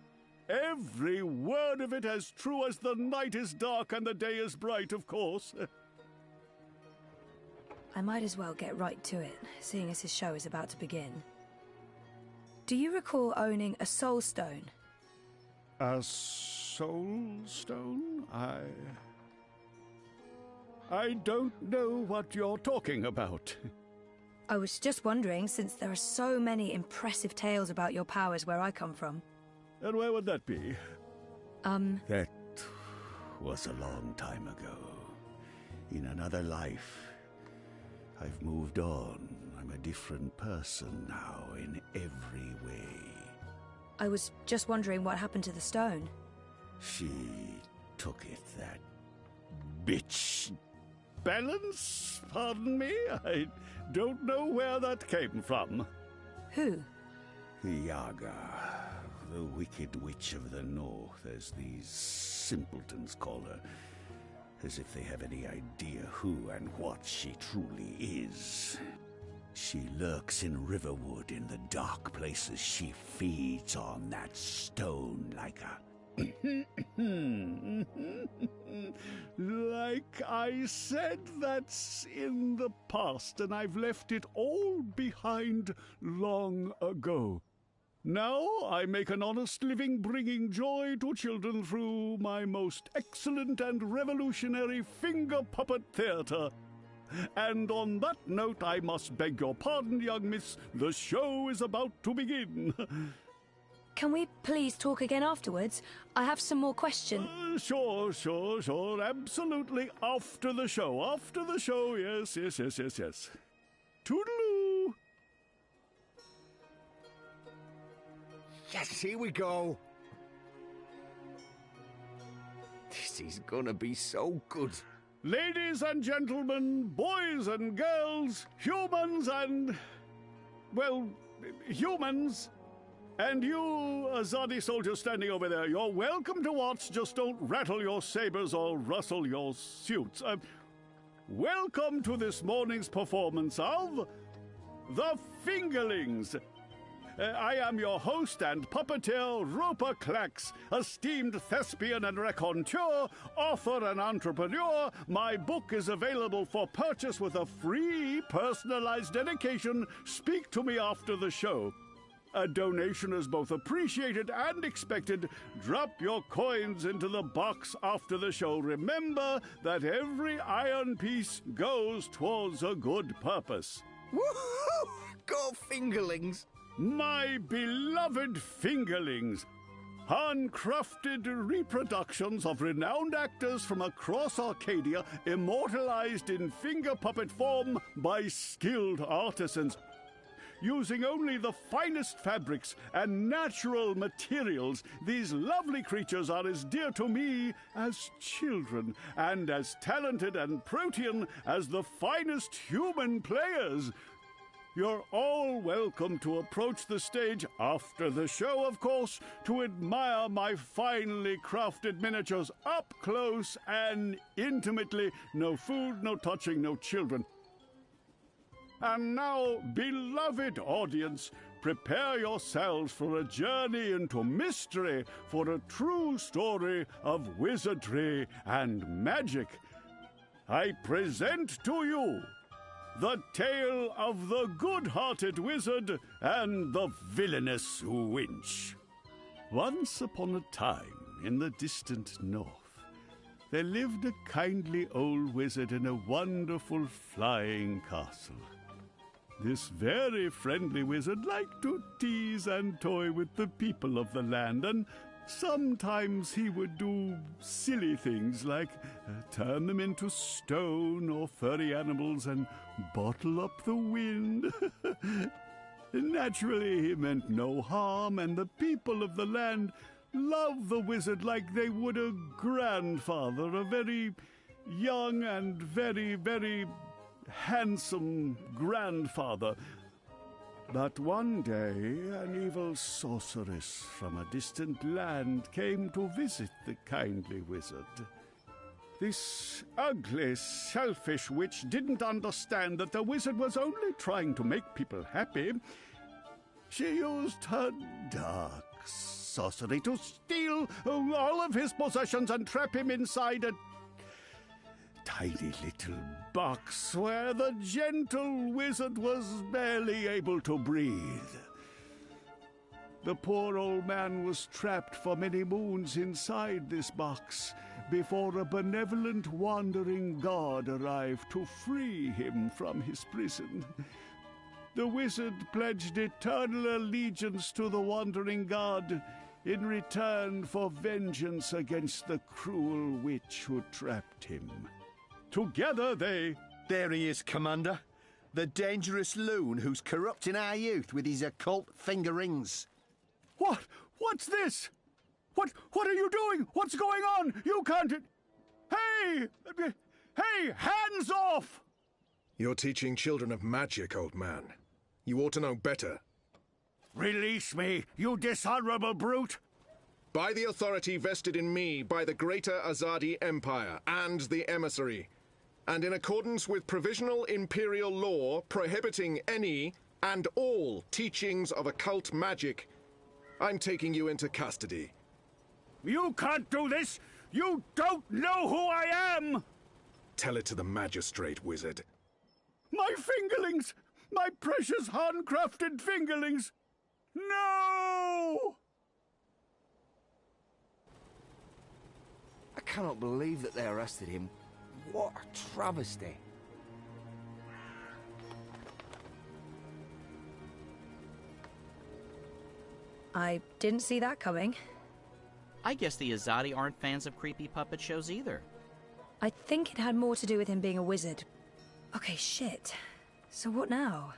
U: Every word of it as true as the night is dark and the day is bright, of course.
B: I might as well get right to it, seeing as his show is about to begin. Do you recall owning a soul stone?
U: A soul stone? I don't know what you're talking about.
B: I was just wondering, since there are so many impressive tales about your powers where I come from.
U: And where would that be?
B: That
U: was a long time ago. In another life. I've moved on. I'm a different person now in every way.
B: I was just wondering what happened to the stone.
U: She took it, that bitch. Balance? Pardon me? I don't know where that came from.
B: Who?
U: Yaga, the wicked witch of the north, as these simpletons call her. As if they have any idea who and what she truly is. She lurks in Riverwood in the dark places. She feeds on that stone like a... Like I said, that's in the past, and I've left it all behind long ago. Now I make an honest living bringing joy to children through my most excellent and revolutionary finger puppet theater. And on that note, I must beg your pardon, young miss. The show is about to begin.
B: Can we please talk again afterwards? I have some more questions.
U: Sure. Absolutely. After the show. Yes. Toodaloo.
L: Yes, here we go. This is gonna be so good.
U: Ladies and gentlemen, boys and girls, humans and... well, humans. And you, Azadi soldiers standing over there, you're welcome to watch. Just don't rattle your sabers or rustle your suits. Welcome to this morning's performance of... The Fingerlings. I am your host and puppeteer, Roper Clax, esteemed thespian and raconteur, author and entrepreneur. My book is available for purchase with a free personalized dedication. Speak to me after the show. A donation is both appreciated and expected. Drop your coins into the box after the show. Remember that every iron piece goes towards a good purpose.
L: Woohoo! Go Fingerlings!
U: My beloved Fingerlings! Handcrafted reproductions of renowned actors from across Arcadia, immortalized in finger puppet form by skilled artisans. Using only the finest fabrics and natural materials, these lovely creatures are as dear to me as children, and as talented and protean as the finest human players. You're all welcome to approach the stage after the show, of course, to admire my finely crafted miniatures up close and intimately. No food, no touching, no children. And now, beloved audience, prepare yourselves for a journey into mystery, for a true story of wizardry and magic. I present to you the tale of the good-hearted wizard and the villainous winch. Once upon a time, in the distant north, there lived a kindly old wizard in a wonderful flying castle. This very friendly wizard liked to tease and toy with the people of the land, and sometimes he would do silly things like turn them into stone or furry animals and bottle up the wind. Naturally, he meant no harm, and the people of the land loved the wizard like they would a grandfather, a very young and very, very handsome grandfather. But one day, an evil sorceress from a distant land came to visit the kindly wizard. This ugly, selfish witch didn't understand that the wizard was only trying to make people happy. She used her dark sorcery to steal all of his possessions and trap him inside a tiny little box where the gentle wizard was barely able to breathe. The poor old man was trapped for many moons inside this box before a benevolent wandering god arrived to free him from his prison. The wizard pledged eternal allegiance to the wandering god in return for vengeance against the cruel witch who trapped him. Together they...
L: There he is, Commander. The dangerous loon who's corrupting our youth with his occult finger rings.
U: What? What's this? What are you doing? What's going on? You can't... Hey! Hey! Hands off!
A: You're teaching children of magic, old man. You ought to know better.
U: Release me, you dishonorable brute!
A: By the authority vested in me by the Greater Azadi Empire and the Emissary, and in accordance with provisional imperial law prohibiting any and all teachings of occult magic, I'm taking you into custody.
U: You can't do this! You don't know who I am!
A: Tell it to the magistrate, wizard.
U: My fingerlings! My precious handcrafted fingerlings! No!
D: I cannot believe that they arrested him. What a travesty.
B: I didn't see that coming.
K: I guess the Azadi aren't fans of creepy puppet shows either.
B: I think it had more to do with him being a wizard. Okay, shit. So what now?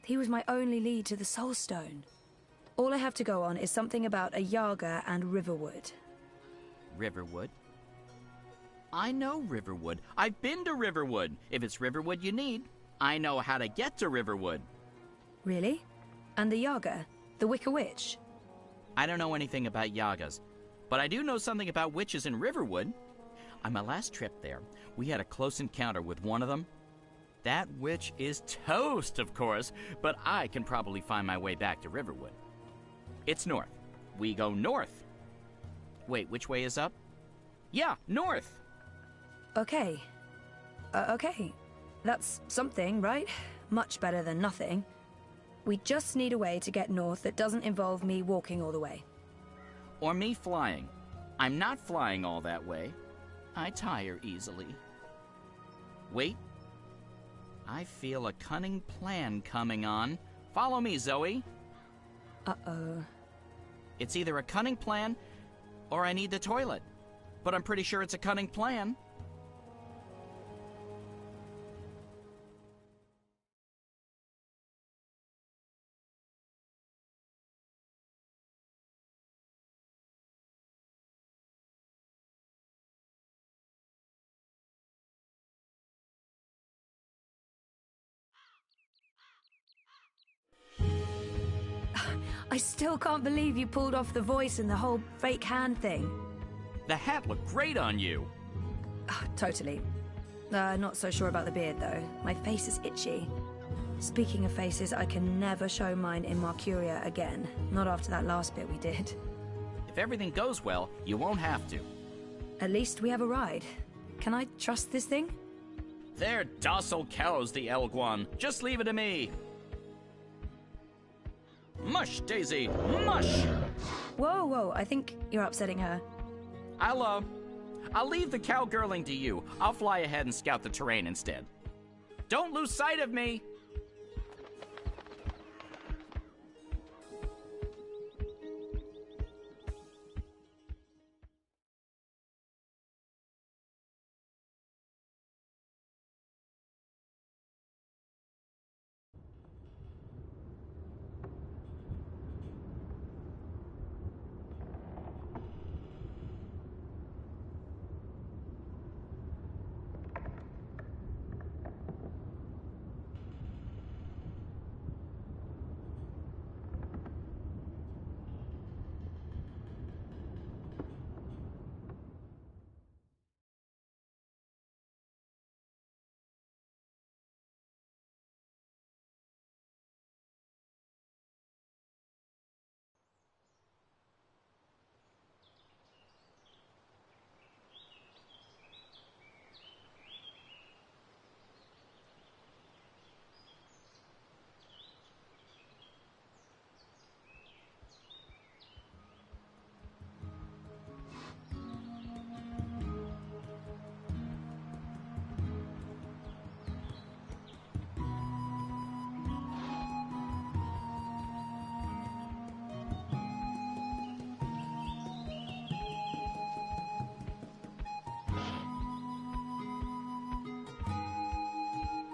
B: He was my only lead to the Soul Stone. All I have to go on is something about a Yaga and Riverwood.
K: Riverwood? I know Riverwood. I've been to Riverwood. If it's Riverwood you need, I know how to get to Riverwood.
B: Really? And the Yaga? The Wicker Witch?
K: I don't know anything about Yagas, but I do know something about witches in Riverwood. On my last trip there, we had a close encounter with one of them. That witch is toast, of course, but I can probably find my way back to Riverwood. It's north. We go north. Wait, which way is up? Yeah, north.
B: Okay. Okay. That's something, right? Much better than nothing. We just need a way to get north that doesn't involve me walking all the way.
K: Or me flying. I'm not flying all that way. I tire easily. Wait. I feel a cunning plan coming on. Follow me, Zoe.
B: Uh-oh.
K: It's either a cunning plan, or I need the toilet. But I'm pretty sure it's a cunning plan.
B: I still can't believe you pulled off the voice and the whole fake hand thing.
K: The hat looked great on you.
B: Totally. Not so sure about the beard, though. My face is itchy. Speaking of faces, I can never show mine in Mercuria again. Not after that last bit we did.
K: If everything goes well, you won't have to.
B: At least we have a ride. Can I trust this thing?
K: They're docile cows, the Elguan. Just leave it to me. Mush, Daisy! Mush!
B: Whoa, whoa, I think you're upsetting her.
K: I'll leave the cowgirling to you. I'll fly ahead and scout the terrain instead. Don't lose sight of me!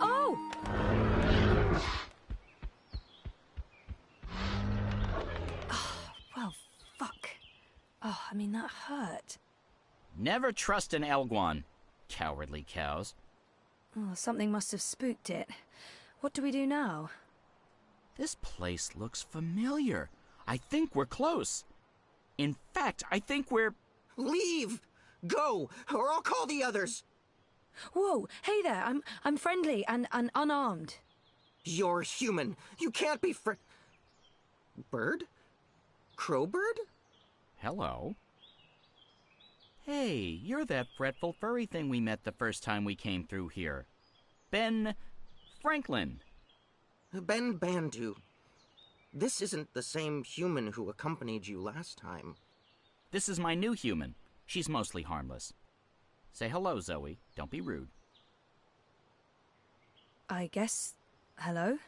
B: Oh! Well, fuck. Oh, I mean, that hurt.
K: Never trust an Elguan. Cowardly cows.
B: Oh, something must have spooked it. What do we do now?
K: This place looks familiar. I think we're close. In fact, I think we're...
D: Leave! Go, or I'll call the others!
B: Whoa, hey there, I'm friendly and unarmed.
D: You're human. You can't be Bird? Crowbird?
K: Hello. Hey, you're that fretful furry thing we met the first time we came through here. Ben Franklin.
D: Ben Bandu. This isn't the same human who accompanied you last time.
K: This is my new human. She's mostly harmless. Say hello, Zoe. Don't be rude.
B: I guess... Hello?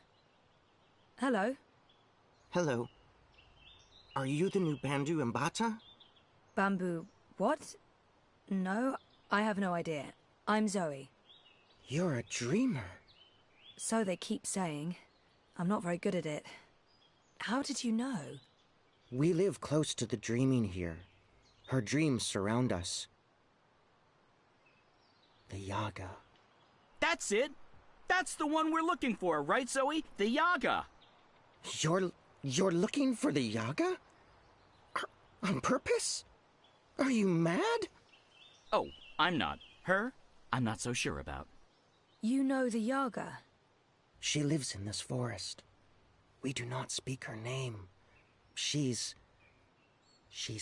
B: Hello?
D: Hello. Are you the new Bandu Mbata?
B: Bamboo... what? No, I have no idea. I'm Zoe.
D: You're a dreamer.
B: So they keep saying. I'm not very good at it. How did you know?
D: We live close to the dreaming here. Her dreams surround us. The Yaga.
K: That's it! That's the one we're looking for, right, Zoe? The Yaga!
D: You're looking for the Yaga? On purpose? Are you mad?
K: Oh, I'm not. Her, I'm not so sure about.
B: You know the Yaga?
D: She lives in this forest. We do not speak her name. She's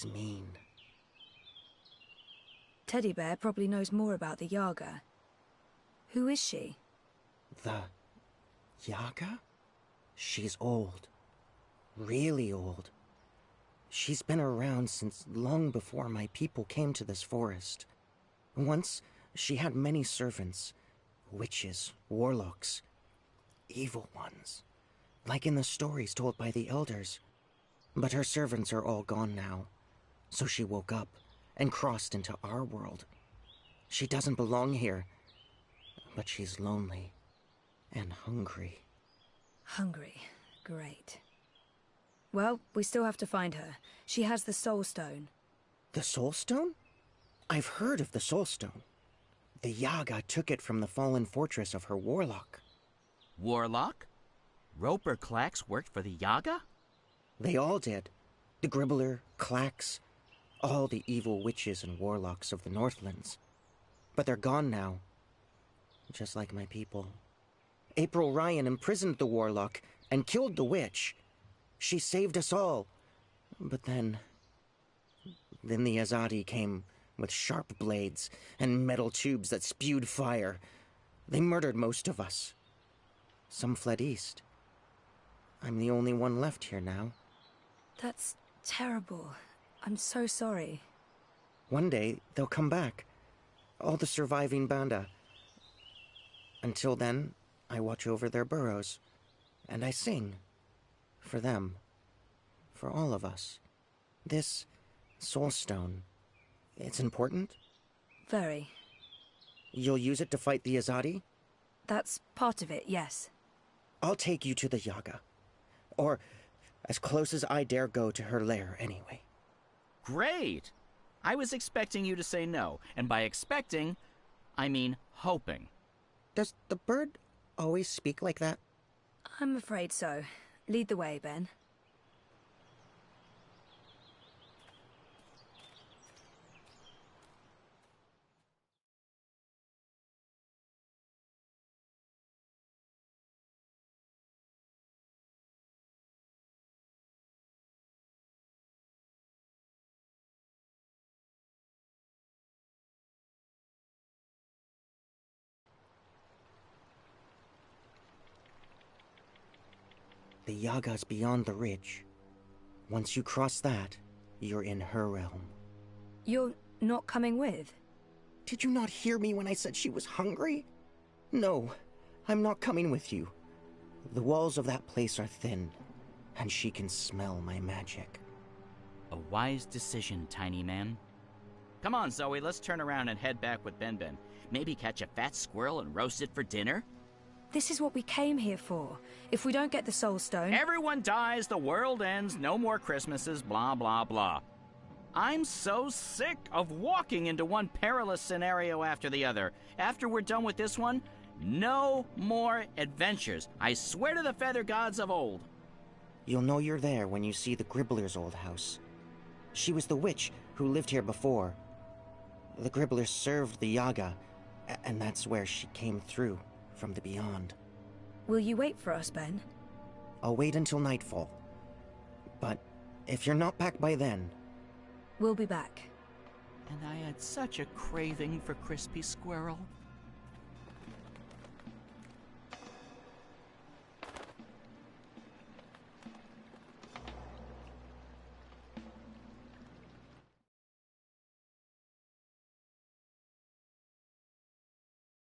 D: mean.
B: Teddy Bear probably knows more about the Yaga. Who is she?
D: The Yaga? She's old. Really old. She's been around since long before my people came to this forest. Once, she had many servants. Witches, warlocks, evil ones. Like in the stories told by the elders. But her servants are all gone now. So she woke up and crossed into our world. She doesn't belong here. But she's lonely and hungry.
B: Hungry. Great. Well, we still have to find her. She has the Soul Stone.
D: The Soul Stone? I've heard of the Soul Stone. The Yaga took it from the fallen fortress of her warlock.
K: Warlock? Roper Clax worked for the Yaga?
D: They all did. The Gribbler, Clax, all the evil witches and warlocks of the Northlands. But they're gone now. Just like my people. April Ryan imprisoned the warlock and killed the witch. She saved us all. But then the Azadi came with sharp blades and metal tubes that spewed fire. They murdered most of us. Some fled east. I'm the only one left here now.
B: That's terrible. I'm so sorry.
D: One day, they'll come back. All the surviving Banda. Until then, I watch over their burrows. And I sing. For them. For all of us. This Soul Stone. It's important?
B: Very.
D: You'll use it to fight the Azadi?
B: That's part of it, yes.
D: I'll take you to the Yaga. Or as close as I dare go to her lair, anyway.
K: Great! I was expecting you to say no, and by expecting, I mean hoping.
D: Does the bird always speak like that?
B: I'm afraid so. Lead the way, Ben.
D: The Yaga's beyond the ridge. Once you cross that, you're in her realm.
B: You're not coming with?
D: Did you not hear me when I said she was hungry? No, I'm not coming with you. The walls of that place are thin, and she can smell my magic.
K: A wise decision, tiny man. Come on, Zoe, let's turn around and head back with Ben. Maybe catch a fat squirrel and roast it for dinner?
B: This is what we came here for. If we don't get the Soul Stone...
K: Everyone dies, the world ends, no more Christmases, blah, blah, blah. I'm so sick of walking into one perilous scenario after the other. After we're done with this one, no more adventures. I swear to the feather gods of old.
D: You'll know you're there when you see the Gribbler's old house. She was the witch who lived here before. The Gribbler served the Yaga, and that's where she came through. From the beyond.
B: Will you wait for us, Ben?
D: I'll wait until nightfall. But if you're not back by then...
B: We'll be back.
K: And I had such a craving for crispy squirrel.